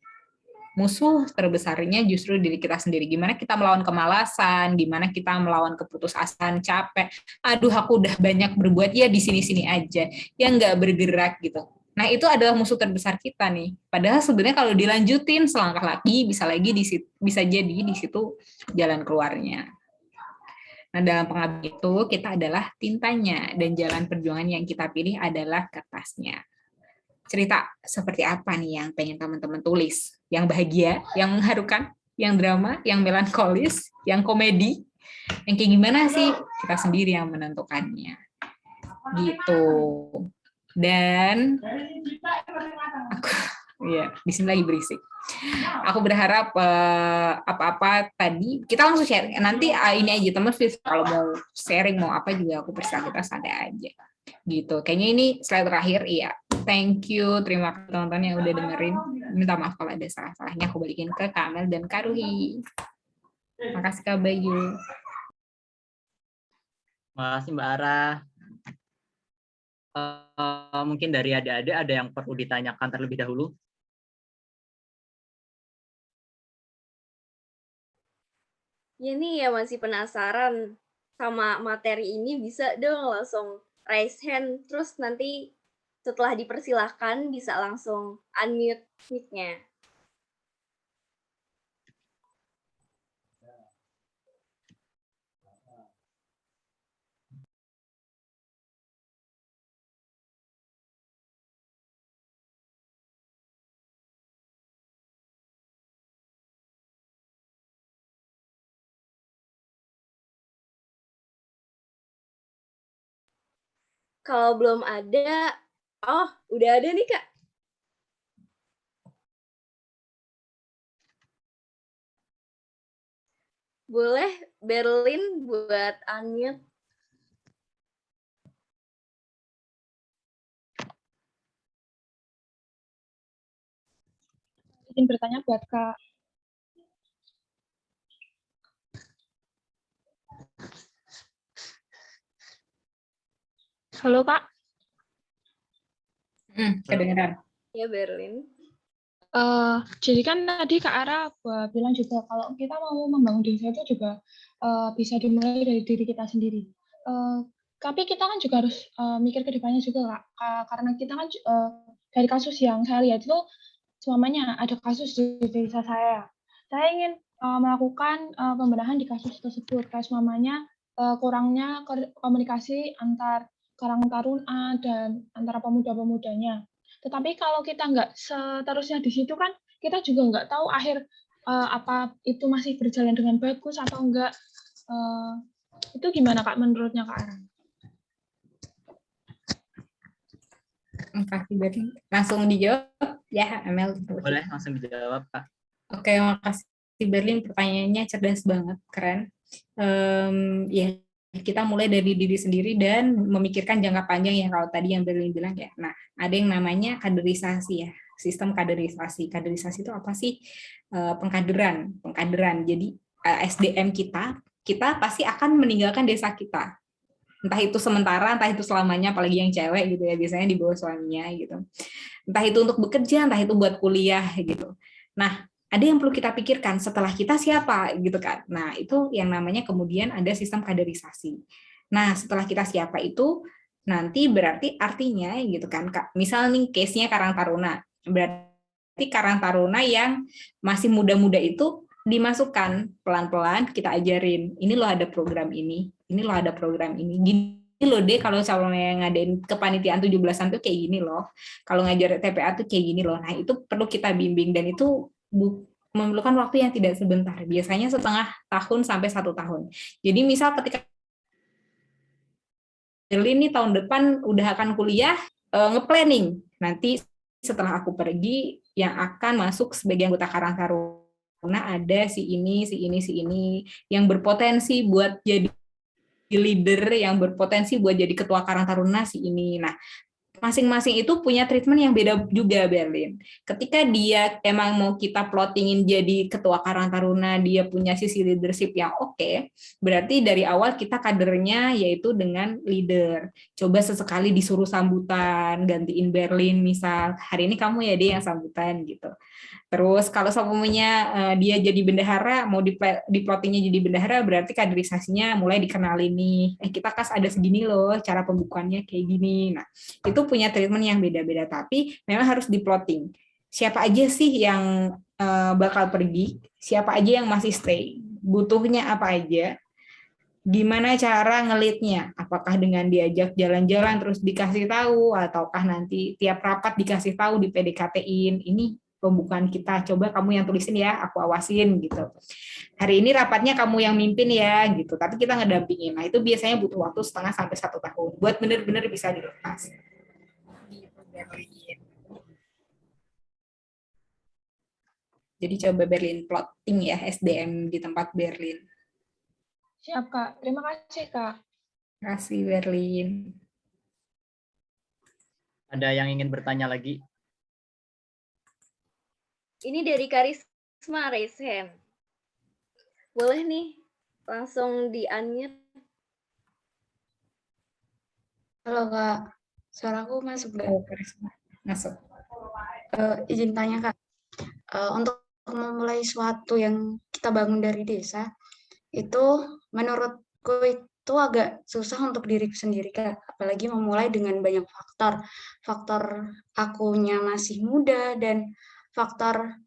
Musuh terbesarnya justru diri kita sendiri. Gimana kita melawan kemalasan, gimana kita melawan keputusasaan, capek. Aduh, aku udah banyak berbuat, ya di sini-sini aja, ya nggak bergerak gitu. Nah, itu adalah musuh terbesar kita nih. Padahal sebenarnya kalau dilanjutin selangkah lagi, bisa jadi di situ jalan keluarnya. Nah, dalam pengabdian itu kita adalah tintanya, dan jalan perjuangan yang kita pilih adalah kertasnya. Cerita seperti apa nih yang pengen teman-teman tulis? Yang bahagia, yang mengharukan, yang drama, yang melankolis, yang komedi, yang kayak gimana sih? Kita sendiri yang menentukannya. Gitu. Dan aku, ya, di sini lagi berisik. Aku berharap apa-apa tadi kita langsung share. Nanti ini aja teman, kalau mau sharing mau apa juga aku percaya kita santai aja. Gitu. Kayaknya ini slide terakhir. Iya. Thank you. Terima kasih teman-teman yang udah dengerin. Minta maaf kalau ada salah-salahnya. Aku balikin ke Kamel dan Kak Ruhi. Makasih Kak Bayu. Makasih Mbak Ara. Mungkin dari adik-adik ada yang perlu ditanyakan terlebih dahulu. Ya nih ya masih penasaran sama materi ini, bisa dong langsung raise hand, terus nanti setelah dipersilahkan bisa langsung unmute mic-nya. Kalau belum ada, oh udah ada nih Kak. Boleh Berlin buat unmute. Izin bertanya buat Kak. Halo Kak. Kedengeran. Ya Berlin. Jadi kan tadi Kak Ara bilang juga kalau kita mau membangun desa itu juga bisa dimulai dari diri kita sendiri. Tapi kita kan juga harus mikir ke depannya juga Kak, karena kita kan dari kasus yang saya lihat itu semuanya ada kasus di desa saya. Saya ingin melakukan pembenahan di kasus tersebut, kayak semuanya kurangnya komunikasi antar Karang Taruna dan antara pemuda-pemudanya. Tetapi kalau kita nggak seterusnya di situ kan, kita juga nggak tahu akhir apa itu masih berjalan dengan bagus atau enggak. Itu gimana Kak menurutnya Kak Ara? Makasih Berlin. Langsung dijawab ya, Amel. Boleh langsung dijawab Kak. Oke, makasih Berlin. Pertanyaannya cerdas banget, keren. Ya, kita mulai dari diri sendiri dan memikirkan jangka panjang ya, kalau tadi yang Berlin bilang ya. Nah, ada yang namanya kaderisasi ya, sistem kaderisasi. Kaderisasi itu apa sih? Pengkaderan. Jadi SDM kita pasti akan meninggalkan desa kita. Entah itu sementara, entah itu selamanya, apalagi yang cewek gitu ya, biasanya di bawah suaminya gitu. Entah itu untuk bekerja, entah itu buat kuliah gitu. Nah, ada yang perlu kita pikirkan setelah kita siapa gitu kan. Nah, itu yang namanya kemudian ada sistem kaderisasi. Nah, setelah kita siapa itu nanti berarti artinya gitu kan, misal nih case-nya Karang Taruna. Berarti Karang Taruna yang masih muda-muda itu dimasukkan pelan-pelan, kita ajarin. Ini loh ada program ini loh ada program ini. Gini loh deh kalau calonnya ngadain kepanitiaan 17-an tuh kayak gini loh. Kalau ngajar TPA tuh kayak gini loh. Nah, itu perlu kita bimbing dan itu memerlukan waktu yang tidak sebentar, biasanya setengah tahun sampai 1 tahun. Jadi misal ketika ini tahun depan udah akan kuliah, nge-planning, nanti setelah aku pergi yang akan masuk sebagai anggota Karang Taruna ada si ini, yang berpotensi buat jadi leader, yang berpotensi buat jadi ketua Karang Taruna si ini. Nah, masing-masing itu punya treatment yang beda juga, Berlin. Ketika dia emang mau kita plottingin jadi ketua Karang Taruna, dia punya sisi leadership yang oke, berarti dari awal kita kadernya yaitu dengan leader. Coba sesekali disuruh sambutan, gantiin Berlin misal, hari ini kamu ya dia yang sambutan gitu. Terus kalau seumpamanya dia jadi bendahara, mau diplottingnya jadi bendahara, berarti kaderisasinya mulai dikenalin nih. Kita kas ada segini loh, cara pembukuannya kayak gini. Nah, itu punya treatment yang beda-beda, tapi memang harus diplotting. Siapa aja sih yang bakal pergi, siapa aja yang masih stay, butuhnya apa aja, gimana cara ngelitnya, apakah dengan diajak jalan-jalan terus dikasih tahu, ataukah nanti tiap rapat dikasih tahu, di PDKT-in, ini pembukaan kita, coba kamu yang tulisin ya, aku awasin gitu. Hari ini rapatnya kamu yang mimpin ya gitu, tapi kita ngedampingin. Nah, itu biasanya butuh waktu setengah sampai 1 tahun buat benar-benar bisa dilepas. Jadi coba Berlin plotting ya SDM di tempat Berlin. Siap Kak, terima kasih Kak. Terima kasih Berlin. Ada yang ingin bertanya lagi? Ini dari Karisma raise hand. Boleh nih, langsung di-unmute. Halo Kak, suaraku masuk nggak? Oh, Karisma. Masuk. Izin tanya Kak, untuk memulai suatu yang kita bangun dari desa, itu menurutku itu agak susah untuk diriku sendiri Kak, apalagi memulai dengan banyak faktor. Faktor akunya masih muda dan faktor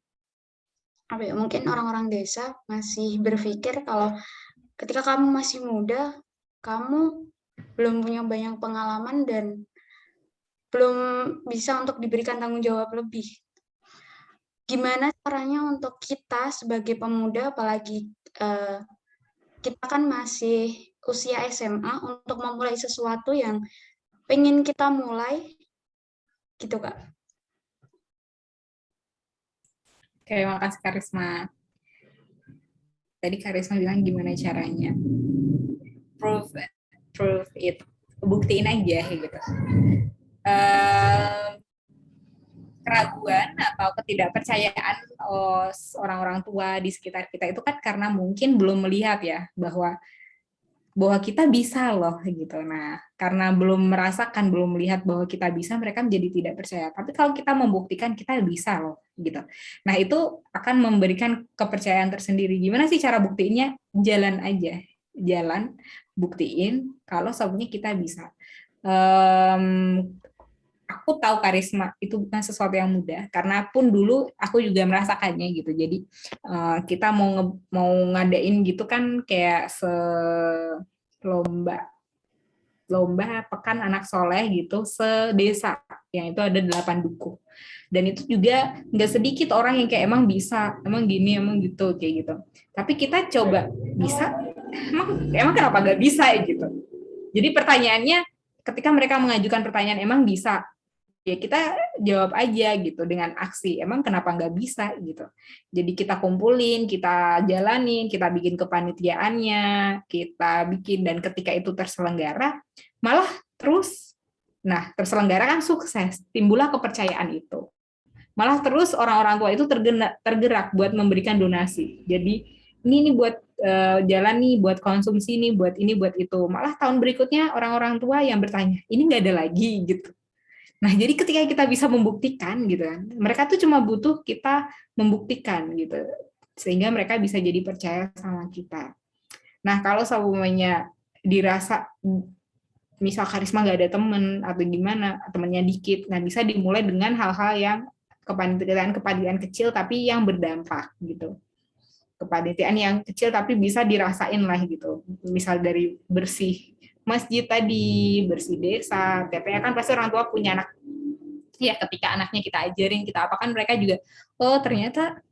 apa ya, mungkin orang-orang desa masih berpikir kalau ketika kamu masih muda, kamu belum punya banyak pengalaman dan belum bisa untuk diberikan tanggung jawab lebih. Gimana caranya untuk kita sebagai pemuda, apalagi kita kan masih usia SMA, untuk memulai sesuatu yang pengen kita mulai, gitu Kak. Oke, makasih Karisma. Tadi Karisma bilang gimana caranya. Prove it. Buktiin aja gitu. Keraguan atau ketidakpercayaan orang-orang tua di sekitar kita itu kan karena mungkin belum melihat ya bahwa kita bisa loh gitu. Nah, karena belum merasakan, belum melihat bahwa kita bisa, mereka menjadi tidak percaya. Tapi kalau kita membuktikan kita bisa loh gitu. Nah, itu akan memberikan kepercayaan tersendiri. Gimana sih cara buktiinnya? Jalan aja. Jalan, buktiin kalau sebenarnya kita bisa. Aku tahu Karisma itu bukan sesuatu yang mudah, karena pun dulu aku juga merasakannya gitu. Jadi kita mau ngadain gitu kan kayak lomba pekan anak soleh gitu sedesa, yang itu ada 8 dukuh. Dan itu juga nggak sedikit orang yang kayak emang bisa, emang gini, emang gitu kayak gitu. Tapi kita coba bisa, emang kenapa nggak bisa gitu. Jadi pertanyaannya ketika mereka mengajukan pertanyaan emang bisa, ya kita jawab aja gitu dengan aksi, emang kenapa nggak bisa gitu. Jadi kita kumpulin, kita jalanin, kita bikin kepanitiaannya, kita bikin, dan ketika itu terselenggara malah terus, nah terselenggara kan sukses, timbullah kepercayaan itu, malah terus orang-orang tua itu tergerak buat memberikan donasi. Jadi ini buat jalan nih, buat konsumsi nih, buat ini, buat itu. Malah tahun berikutnya orang-orang tua yang bertanya, ini nggak ada lagi gitu. Nah, jadi ketika kita bisa membuktikan gitu kan, mereka tuh cuma butuh kita membuktikan gitu, sehingga mereka bisa jadi percaya sama kita. Nah, kalau semuanya dirasa misal Karisma nggak ada temen atau gimana, temennya dikit, nah bisa dimulai dengan hal-hal yang kepanitiaan kecil tapi yang berdampak gitu. Kepanitiaan yang kecil tapi bisa dirasain lah gitu. Misal dari bersih masjid tadi, bersih desa, TPA kan pasti orang tua punya anak. Ya, ketika anaknya kita ajarin, kita apakan, mereka juga, oh ternyata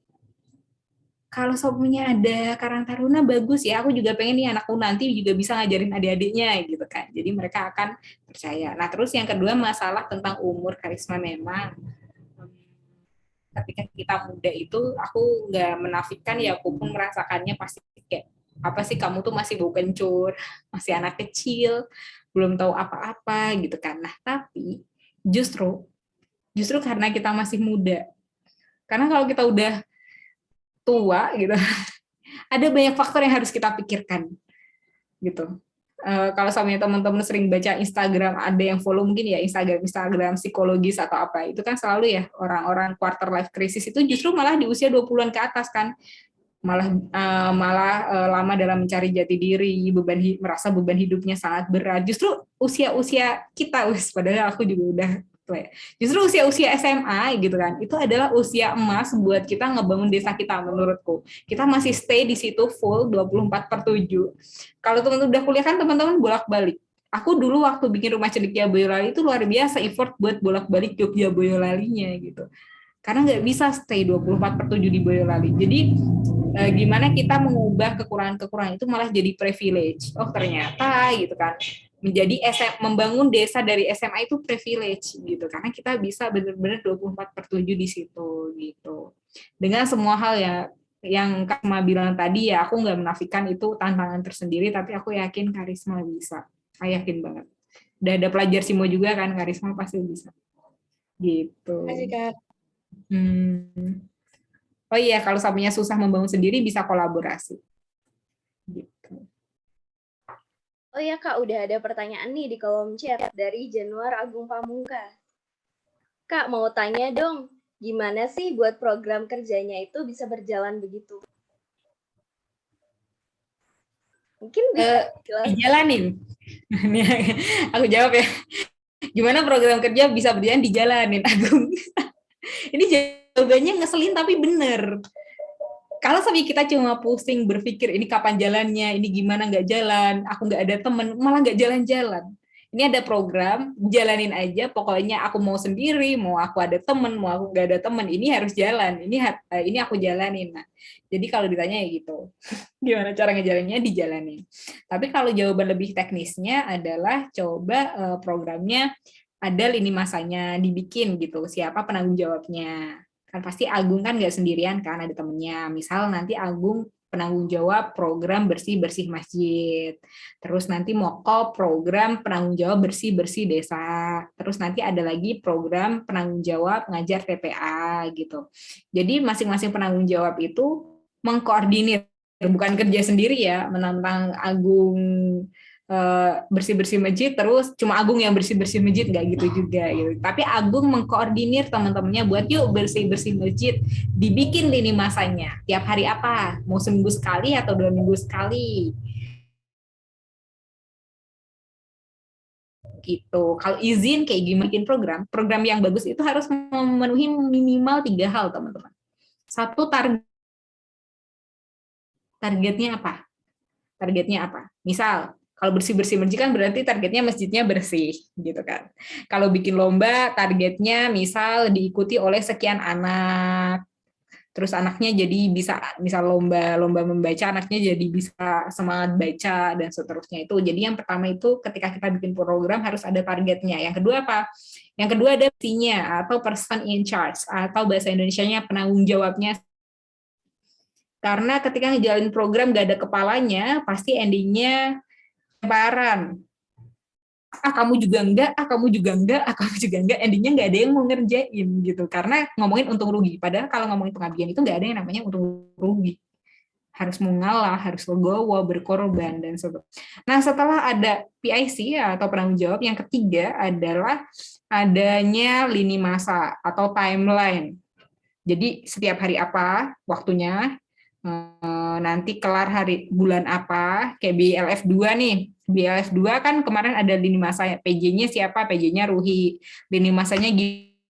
kalau sopunya ada Karang Taruna bagus ya, aku juga pengen nih anakku nanti juga bisa ngajarin adik-adiknya gitu kan. Jadi mereka akan percaya. Nah, terus yang kedua masalah tentang umur, Karisma, memang ketika kita muda itu, aku nggak menafikan ya, aku pun merasakannya pasti kayak, apa sih kamu tuh masih bau kencur, masih anak kecil, belum tahu apa-apa gitu kan. Nah, tapi justru karena kita masih muda, karena kalau kita udah tua gitu, ada banyak faktor yang harus kita pikirkan gitu. Kalau sama teman-teman sering baca Instagram, ada yang follow mungkin ya Instagram psikologis atau apa, itu kan selalu ya orang-orang quarter life crisis itu justru malah di usia 20-an ke atas kan, malah lama dalam mencari jati diri, merasa beban hidupnya sangat berat. Justru usia-usia kita, padahal aku juga udah tua ya. Justru usia-usia SMA gitu kan, itu adalah usia emas buat kita ngebangun desa kita menurutku. Kita masih stay di situ full 24/7. Kalau teman-teman udah kuliah kan teman-teman bolak-balik. Aku dulu waktu bikin rumah cendekia Boyolali itu luar biasa effort buat bolak-balik Jogja Boyolalinya gitu. Karena nggak bisa stay 24/7 di Boyolali. Jadi gimana kita mengubah kekurangan-kekurangan itu malah jadi privilege. Oh ternyata gitu kan, menjadi membangun desa dari SMA itu privilege gitu, karena kita bisa benar-benar 24/7 di situ gitu. Dengan semua hal ya yang Karisma bilang tadi ya, aku nggak menafikan itu tantangan tersendiri, tapi aku yakin Karisma bisa. Saya yakin banget. Udah ada pelajar Simo juga kan, Karisma pasti bisa. Gitu. Makasih, Kak. Oh iya, kalau sampainya susah membangun sendiri bisa kolaborasi. Gitu. Oh ya Kak, udah ada pertanyaan nih di kolom chat dari Januar Agung Pamungkas. Kak, mau tanya dong, gimana sih buat program kerjanya itu bisa berjalan begitu? Mungkin bisa dijalanin. Aku jawab ya. Gimana program kerja bisa berjalan dijalanin, Agung? Ini jawabannya ngeselin tapi bener. Kalau sampai kita cuma pusing berpikir ini kapan jalannya, ini gimana nggak jalan, aku nggak ada temen, malah nggak jalan-jalan. Ini ada program, jalanin aja. Pokoknya aku mau sendiri, mau aku ada temen, mau aku nggak ada temen, ini harus jalan. Ini aku jalanin. Nah, jadi kalau ditanya ya gitu, gimana cara ngejalannya, dijalanin. Tapi kalau jawaban lebih teknisnya adalah coba programnya ada lini masanya dibikin gitu. Siapa penanggung jawabnya? Kan pasti Agung kan nggak sendirian kan, ada temennya. Misal nanti Agung penanggung jawab program bersih-bersih masjid. Terus nanti Moko program penanggung jawab bersih-bersih desa. Terus nanti ada lagi program penanggung jawab ngajar TPA gitu. Jadi masing-masing penanggung jawab itu mengkoordinir, bukan kerja sendiri ya, menantang Agung bersih-bersih masjid terus cuma Agung yang bersih-bersih masjid, nggak gitu juga gitu. Tapi Agung mengkoordinir teman-temannya buat yuk bersih-bersih masjid, dibikin lini masanya tiap hari apa, mau seminggu sekali atau 2 minggu sekali gitu. Kalau izin kayak gimana bikin program yang bagus itu harus memenuhi minimal 3 hal teman-teman. Satu, targetnya apa? Misal kalau bersih-bersih masjid kan berarti targetnya masjidnya bersih gitu kan. Kalau bikin lomba targetnya misal diikuti oleh sekian anak. Terus anaknya jadi bisa, misal lomba membaca, anaknya jadi bisa semangat baca dan seterusnya itu. Jadi yang pertama itu ketika kita bikin program harus ada targetnya. Yang kedua apa? Yang kedua ada misinya atau person in charge atau bahasa Indonesianya penanggung jawabnya. Karena ketika ngejalanin program gak ada kepalanya, pasti endingnya lebaran. Kamu juga enggak, kamu juga enggak, kamu juga enggak, endingnya nggak ada yang mau ngerjain gitu. Karena ngomongin untung rugi. Padahal kalau ngomongin pengabdian itu nggak ada yang namanya untung rugi. Harus mengalah, harus legowo, berkorban, dan sebagainya. Nah, setelah ada PIC atau penanggung jawab, yang ketiga adalah adanya lini masa atau timeline. Jadi setiap hari apa waktunya, nanti kelar hari bulan apa, kayak BLF 2 nih. BLF 2 kan kemarin ada lini masa, PJ-nya siapa? PJ-nya Ruhi. Lini masanya gimana?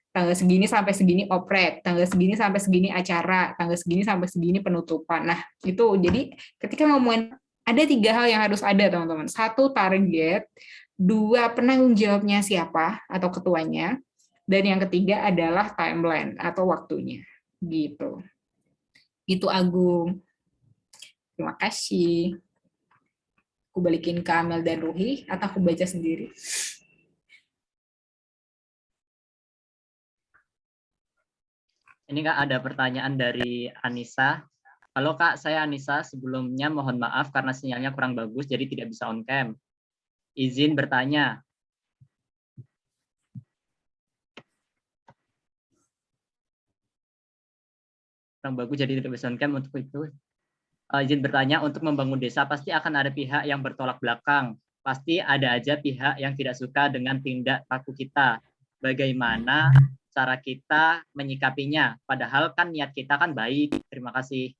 Tanggal segini sampai segini oprek, tanggal segini sampai segini acara, tanggal segini sampai segini penutupan. Nah, itu jadi ketika ngomongin ada 3 hal yang harus ada, teman-teman. 1, target. 2, penanggung jawabnya siapa atau ketuanya. Dan yang ketiga adalah timeline atau waktunya. Gitu. Itu Agung. Terima kasih. Aku balikin ke Amel dan Ruhi atau aku baca sendiri? Ini Kak ada pertanyaan dari Anissa. Halo Kak, saya Anissa. Sebelumnya mohon maaf karena sinyalnya kurang bagus jadi tidak bisa on cam. Izin bertanya. Kurang bagus jadi tidak bisa on cam, untuk itu izin bertanya, untuk membangun desa pasti akan ada pihak yang bertolak belakang. Pasti ada aja pihak yang tidak suka dengan tindak laku kita. Bagaimana cara kita menyikapinya? Padahal kan niat kita kan baik. Terima kasih.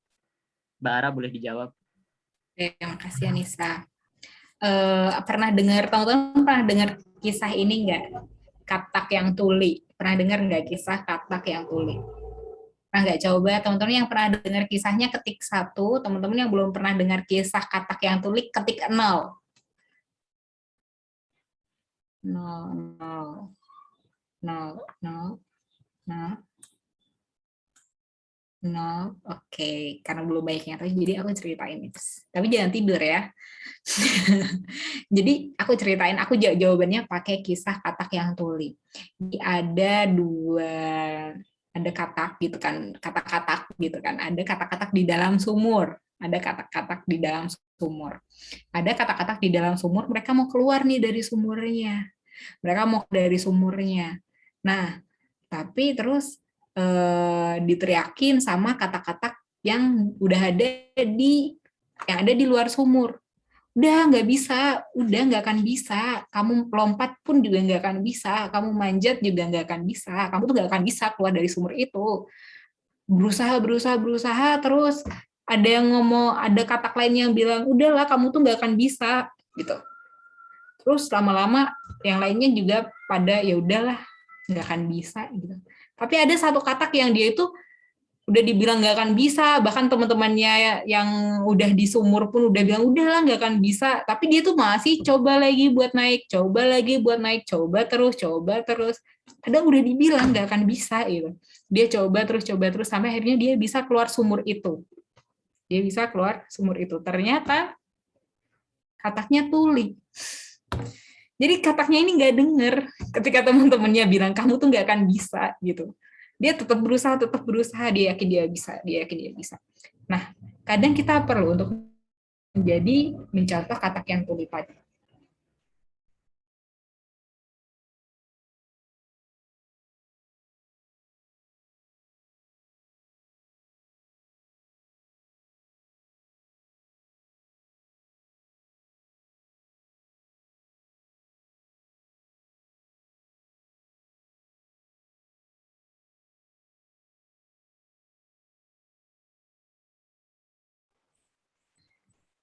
Mbak Ara boleh dijawab. Terima kasih Anissa. Teman-teman pernah dengar kisah ini nggak? Katak yang tuli. Pernah dengar nggak kisah katak yang tuli? Pernah nggak? Coba teman-teman yang pernah dengar kisahnya ketik 1, teman-teman yang belum pernah dengar kisah katak yang tuli ketik 0. 0. Oke, karena belum banyak yang tahu, jadi aku ceritain. Tapi jangan tidur ya. Jadi aku ceritain, aku jawabannya pakai kisah katak yang tuli. Jadi ada katak gitu kan, katak-katak gitu kan. Ada katak-katak di dalam sumur. Ada katak-katak di dalam sumur. Ada katak-katak di dalam sumur, mereka mau keluar nih dari sumurnya. Mereka mau dari sumurnya. Nah, tapi terus diteriakin sama kata-kata yang udah ada di luar sumur. Udah nggak bisa, udah nggak akan bisa. Kamu lompat pun juga nggak akan bisa. Kamu manjat juga nggak akan bisa. Kamu tuh nggak akan bisa keluar dari sumur itu. Berusaha, terus ada yang ngomong, ada kata lain yang bilang, udahlah kamu tuh nggak akan bisa, gitu. Terus lama-lama yang lainnya juga pada ya udahlah nggak akan bisa, gitu. Tapi ada satu katak yang dia itu udah dibilang nggak akan bisa, bahkan teman-temannya yang udah di sumur pun udah bilang udahlah nggak akan bisa, tapi dia tuh masih coba lagi buat naik, coba lagi buat naik, coba terus. Padahal udah dibilang nggak akan bisa gitu. Dia coba terus sampai akhirnya dia bisa keluar sumur itu. Dia bisa keluar sumur itu. Ternyata kataknya tuli. Jadi kataknya ini nggak denger ketika teman-temannya bilang kamu tuh nggak akan bisa gitu. Dia tetap berusaha, dia yakin dia bisa. Nah, kadang kita perlu untuk mencontoh katak yang tuli tadi.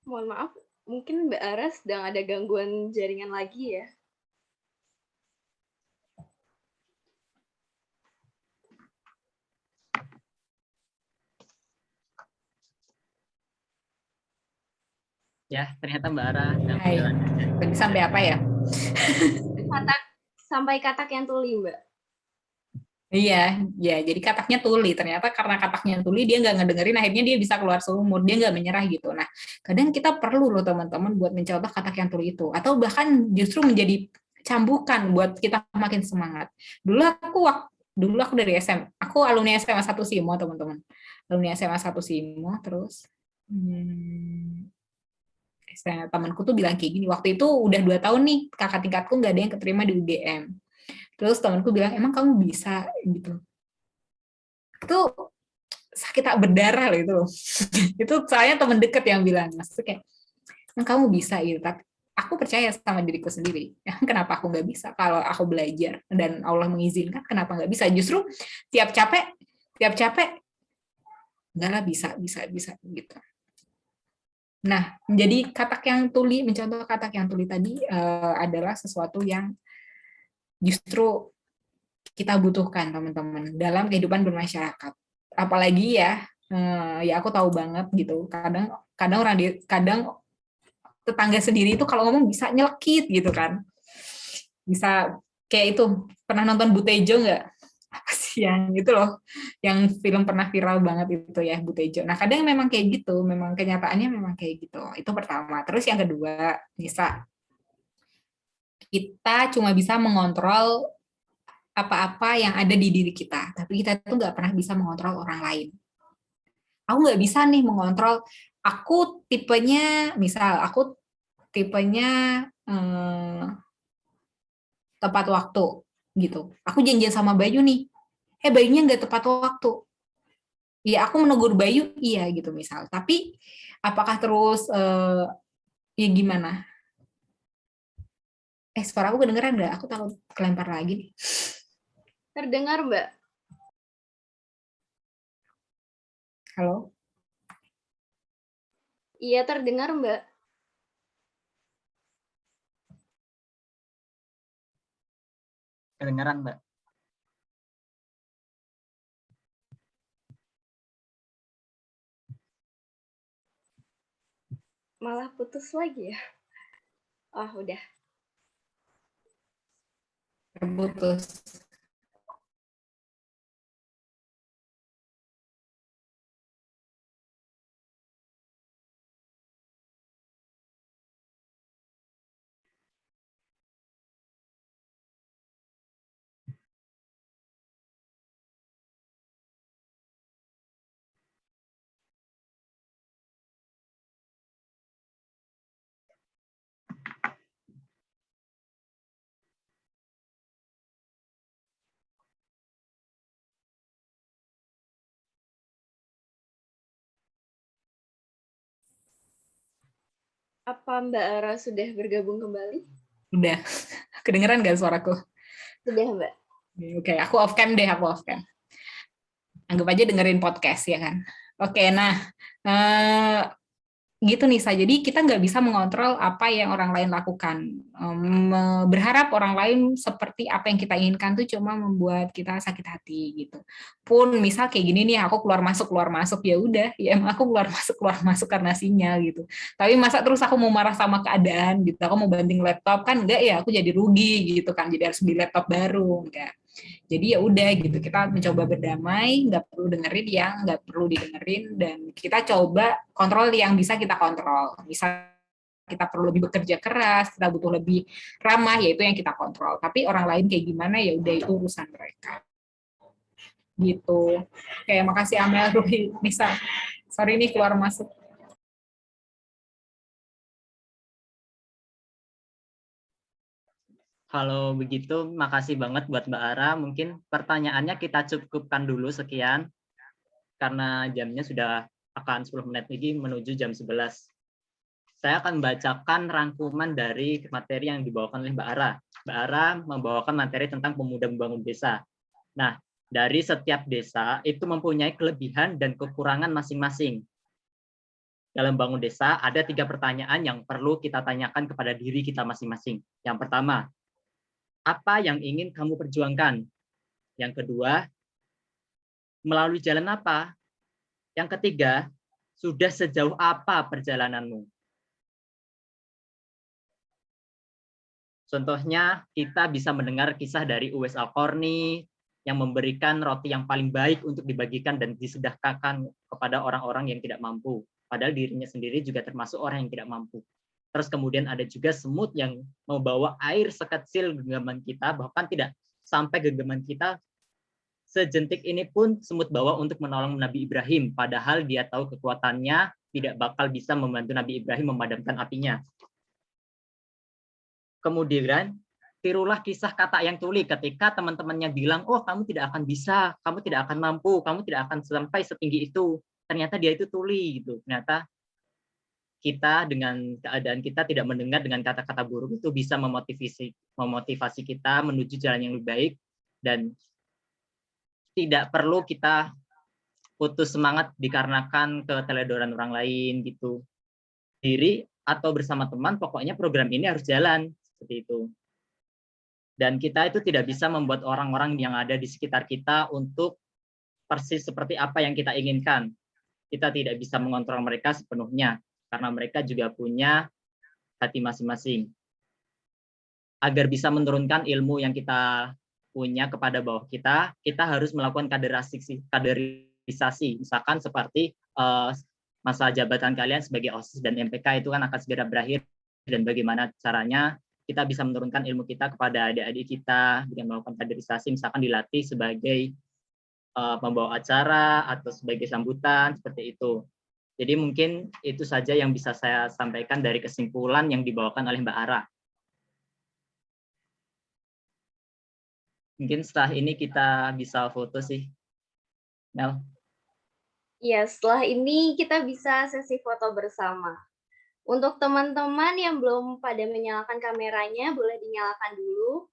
Mohon maaf, mungkin Mbak Ara sedang ada gangguan jaringan lagi ya. Ya, ternyata Mbak Ara yang Hai, tadi sampai apa ya? Sampai katak yang tuli, Mbak. Iya, ya. Jadi kataknya tuli. Ternyata karena kataknya tuli, dia nggak ngedengerin. Akhirnya dia bisa keluar sumur. Dia nggak menyerah gitu. Nah, kadang kita perlu loh teman-teman buat mencontoh katak yang tuli itu, atau bahkan justru menjadi cambukan buat kita makin semangat. Dulu aku dari SM. Aku alumni SMA 1 Simo, teman-teman. Alumni SMA 1 Simo. Terus temanku tuh bilang kayak gini. Waktu itu udah 2 tahun nih kakak tingkatku nggak ada yang keterima di UGM. Terus temanku bilang, emang kamu bisa gitu. Itu sakit tak berdarah loh itu. Itu saya teman dekat yang bilang, maksudnya kayak, emang kamu bisa gitu. Tapi aku percaya sama diriku sendiri. Ya, kenapa aku nggak bisa? Kalau aku belajar dan Allah mengizinkan, kenapa nggak bisa? Justru tiap capek, enggak lah bisa gitu. Nah, menjadi katak yang tuli, mencontoh katak yang tuli tadi adalah sesuatu yang justru kita butuhkan teman-teman dalam kehidupan bermasyarakat. Apalagi ya aku tahu banget gitu. Kadang tetangga sendiri itu kalau ngomong bisa nyelekit gitu kan. Bisa kayak itu, pernah nonton Butejo nggak? Apa sih yang itu loh, yang film pernah viral banget itu ya, Butejo. Nah, kadang memang kayak gitu, memang kenyataannya memang kayak gitu. Itu pertama. Terus yang kedua, kita cuma bisa mengontrol apa-apa yang ada di diri kita, tapi kita tuh nggak pernah bisa mengontrol orang lain. Aku nggak bisa nih mengontrol, aku tipenya tepat waktu gitu. Aku janjian sama Bayu nih, Bayunya nggak tepat waktu. Ya aku menegur Bayu, iya gitu misal. Tapi apakah terus ya gimana? Suara aku kedengeran nggak? Aku takut kelempar lagi nih. Terdengar, Mbak. Halo? Iya, terdengar, Mbak. kedengaran, Mbak. Malah putus lagi ya. Oh, udah. Terputus. Apa Mbak Ara sudah bergabung kembali? Udah. Kedengeran nggak suaraku? Sudah, Mbak. Oke, aku off cam deh, aku off cam. Anggap aja dengerin podcast ya kan. Oke, nah gitu nih, jadi kita nggak bisa mengontrol apa yang orang lain lakukan. Berharap orang lain seperti apa yang kita inginkan tuh cuma membuat kita sakit hati gitu. Pun misal kayak gini nih, aku keluar masuk ya udah, ya emang aku keluar masuk karena sinyal gitu. Tapi masa terus aku mau marah sama keadaan gitu, aku mau banting laptop kan enggak ya, aku jadi rugi gitu kan, jadi harus beli laptop baru enggak. Jadi ya udah gitu, kita mencoba berdamai, nggak perlu dengerin yang nggak perlu didengerin, dan kita coba kontrol yang bisa kita kontrol. Misal kita perlu lebih bekerja keras, kita butuh lebih ramah, yaitu yang kita kontrol. Tapi orang lain kayak gimana ya udah itu urusan mereka. Gitu. Oke, makasih Amel, Ruhi, Nisa. Sorry nih keluar masuk. Kalau begitu, makasih banget buat Mbak Ara. Mungkin pertanyaannya kita cukupkan dulu sekian, karena jamnya sudah akan 10 menit lagi menuju jam 11. Saya akan membacakan rangkuman dari materi yang dibawakan oleh Mbak Ara. Mbak Ara membawakan materi tentang pemuda membangun desa. Nah, dari setiap desa itu mempunyai kelebihan dan kekurangan masing-masing. Dalam bangun desa, ada 3 pertanyaan yang perlu kita tanyakan kepada diri kita masing-masing. Yang pertama, apa yang ingin kamu perjuangkan? Yang kedua, melalui jalan apa? Yang ketiga, sudah sejauh apa perjalananmu? Contohnya, kita bisa mendengar kisah dari Uwais Al-Qarni yang memberikan roti yang paling baik untuk dibagikan dan disedekahkan kepada orang-orang yang tidak mampu. Padahal dirinya sendiri juga termasuk orang yang tidak mampu. Terus kemudian ada juga semut yang membawa air sekecil genggaman kita, bahkan tidak sampai genggaman kita sejentik ini pun semut bawa untuk menolong Nabi Ibrahim, padahal dia tahu kekuatannya tidak bakal bisa membantu Nabi Ibrahim memadamkan apinya. Kemudian tirulah kisah kata yang tuli ketika teman-temannya bilang, oh kamu tidak akan bisa, kamu tidak akan mampu, kamu tidak akan sampai setinggi itu. Ternyata dia itu tuli gitu. Ternyata kita dengan keadaan kita tidak mendengar dengan kata-kata buruk itu bisa memotivasi kita menuju jalan yang lebih baik, dan tidak perlu kita putus semangat dikarenakan keteledoran orang lain gitu. Diri atau bersama teman, pokoknya program ini harus jalan seperti itu. Dan kita itu tidak bisa membuat orang-orang yang ada di sekitar kita untuk persis seperti apa yang kita inginkan. Kita tidak bisa mengontrol mereka sepenuhnya, karena mereka juga punya hati masing-masing. Agar bisa menurunkan ilmu yang kita punya kepada bawah kita harus melakukan kaderisasi. Misalkan seperti masa jabatan kalian sebagai OSIS dan MPK itu kan akan segera berakhir, dan bagaimana caranya kita bisa menurunkan ilmu kita kepada adik-adik kita dengan melakukan kaderisasi, misalkan dilatih sebagai pembawa acara atau sebagai sambutan, seperti itu. Jadi mungkin itu saja yang bisa saya sampaikan dari kesimpulan yang dibawakan oleh Mbak Ara. Mungkin setelah ini kita bisa foto sih, Mel. Ya, setelah ini kita bisa sesi foto bersama. Untuk teman-teman yang belum pada menyalakan kameranya, boleh dinyalakan dulu.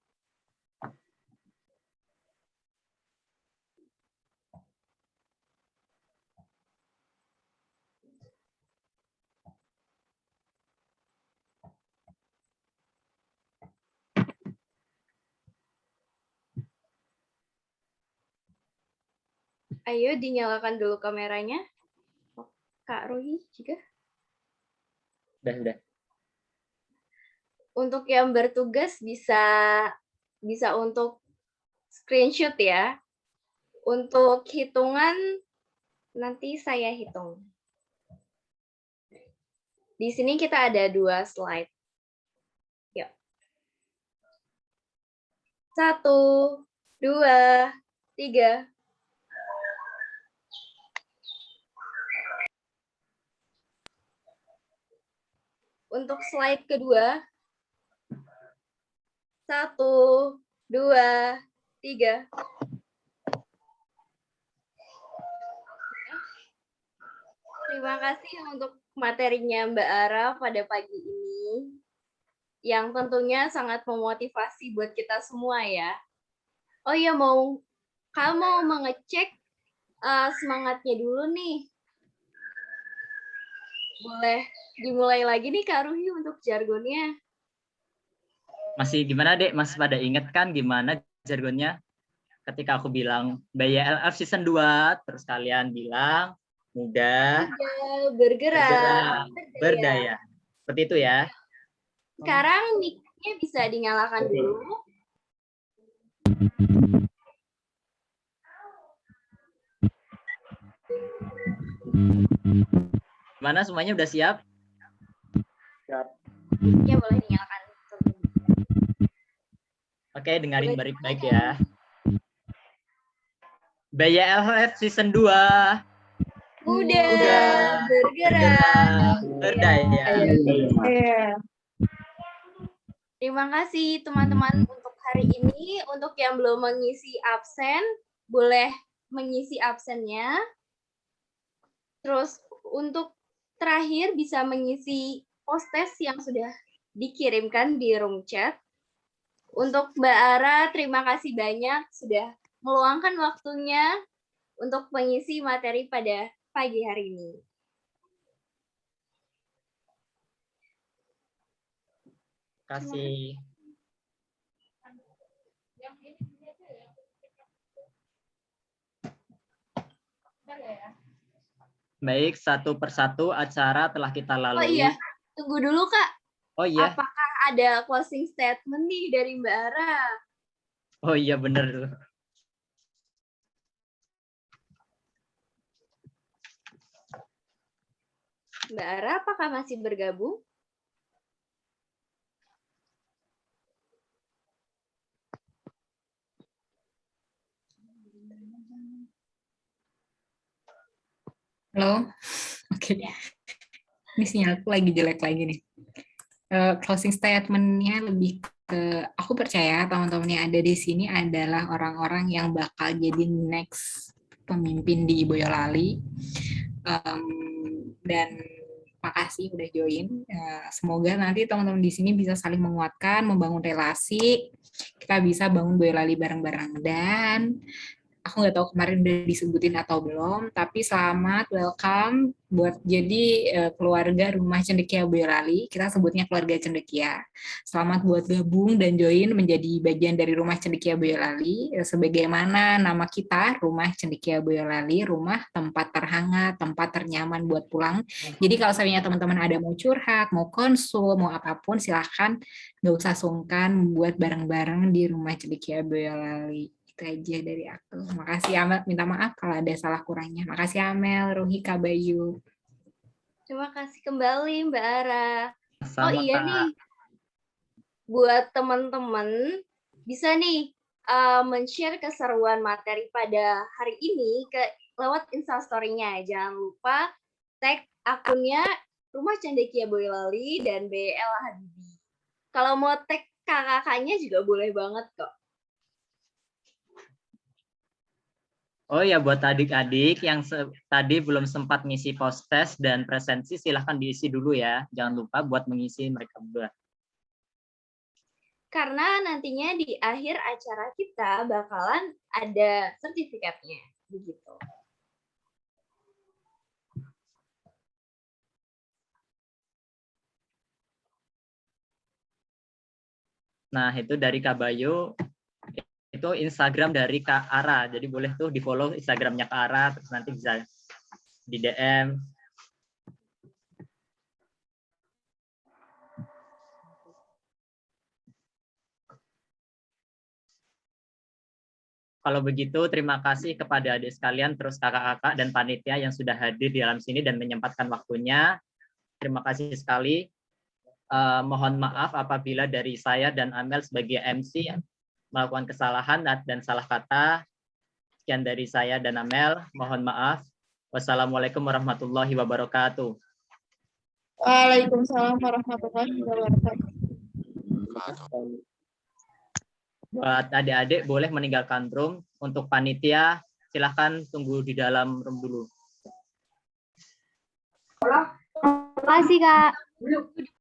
Ayo dinyalakan dulu kameranya. Kak Rohi juga. Udah. Untuk yang bertugas bisa untuk screenshot ya. Untuk hitungan nanti saya hitung. Di sini kita ada 2 slide. Yuk. 1, 2, 3. Untuk slide kedua, 1, 2, 3. Terima kasih untuk materinya Mbak Ara pada pagi ini, yang tentunya sangat memotivasi buat kita semua ya. Oh iya, kamu mau mengecek semangatnya dulu nih. Boleh dimulai lagi nih Kak Ruhi untuk jargonnya. Masih gimana Dek? Masih pada inget kan gimana jargonnya? Ketika aku bilang BYLF season 2, terus kalian bilang mudah, bergerak, berdaya. Seperti itu ya. Sekarang mic-nya bisa dinyalakan dulu. Gimana, semuanya udah siap? Siap. Mic-nya boleh dinyalakan. Oke, dengarin baik-baik ya. BYLF season 2. Udah bergerak, berdaya. Terima kasih teman-teman untuk hari ini. Untuk yang belum mengisi absen, boleh mengisi absennya. Terus untuk terakhir bisa mengisi post-test yang sudah dikirimkan di room chat. Untuk Mbak Ara, terima kasih banyak sudah meluangkan waktunya untuk mengisi materi pada pagi hari ini. Terima kasih. Baik, satu persatu acara telah kita lalui. Oh iya, tunggu dulu Kak. Oh iya. Apakah ada closing statement nih dari Mbak Ara? Oh iya, bener. Mbak Ara, apakah masih bergabung? Halo, oke. Ini sinyalku lagi jelek lagi nih. Closing statement-nya lebih ke, aku percaya teman-teman yang ada di sini adalah orang-orang yang bakal jadi next pemimpin di Boyolali. Dan makasih udah join. Semoga nanti teman-teman di sini bisa saling menguatkan, membangun relasi. Kita bisa bangun Boyolali bareng-bareng. Dan aku nggak tahu kemarin udah disebutin atau belum, tapi selamat, welcome buat jadi keluarga Rumah Cendekia Boyolali. Kita sebutnya keluarga Cendekia. Selamat buat gabung dan join menjadi bagian dari Rumah Cendekia Boyolali. Sebagaimana nama kita, Rumah Cendekia Boyolali, rumah tempat terhangat, tempat ternyaman buat pulang. Jadi kalau misalnya teman-teman ada mau curhat, mau konsul, mau apapun, silahkan nggak usah sungkan buat bareng-bareng di Rumah Cendekia Boyolali. Itu aja dari aku. Makasih Amel, minta maaf kalau ada salah kurangnya. Makasih Amel, Ruhi, Kak Bayu. Terima kasih kembali Mbak Ara. Sama, oh iya Kak. nih, buat teman-teman bisa nih men-share keseruan materi pada hari ini lewat Instastory-nya. Jangan lupa tag akunnya Rumah Cendekia Boyolali dan BL Habibie. Kalau mau tag kakak-kakaknya juga boleh banget kok. Oh ya, buat adik-adik yang tadi belum sempat ngisi post-test dan presensi, silahkan diisi dulu ya. Jangan lupa buat mengisi mereka berdua. Karena nantinya di akhir acara kita bakalan ada sertifikatnya. Begitu. Nah, itu dari Kak Bayu. Itu Instagram dari Kak Ara, jadi boleh tuh di follow Instagramnya Kak Ara, terus nanti bisa di DM. Kalau begitu, terima kasih kepada adik sekalian, terus kakak-kakak dan panitia yang sudah hadir di dalam sini dan menyempatkan waktunya. Terima kasih sekali. Mohon maaf apabila dari saya dan Amel sebagai MC melakukan kesalahan dan salah kata. Sekian dari saya dan Amel. Mohon maaf. Wassalamualaikum warahmatullahi wabarakatuh. Waalaikumsalam warahmatullahi wabarakatuh. Buat adik-adik boleh meninggalkan room. Untuk panitia silahkan tunggu di dalam room dulu. Terima kasih, Kak.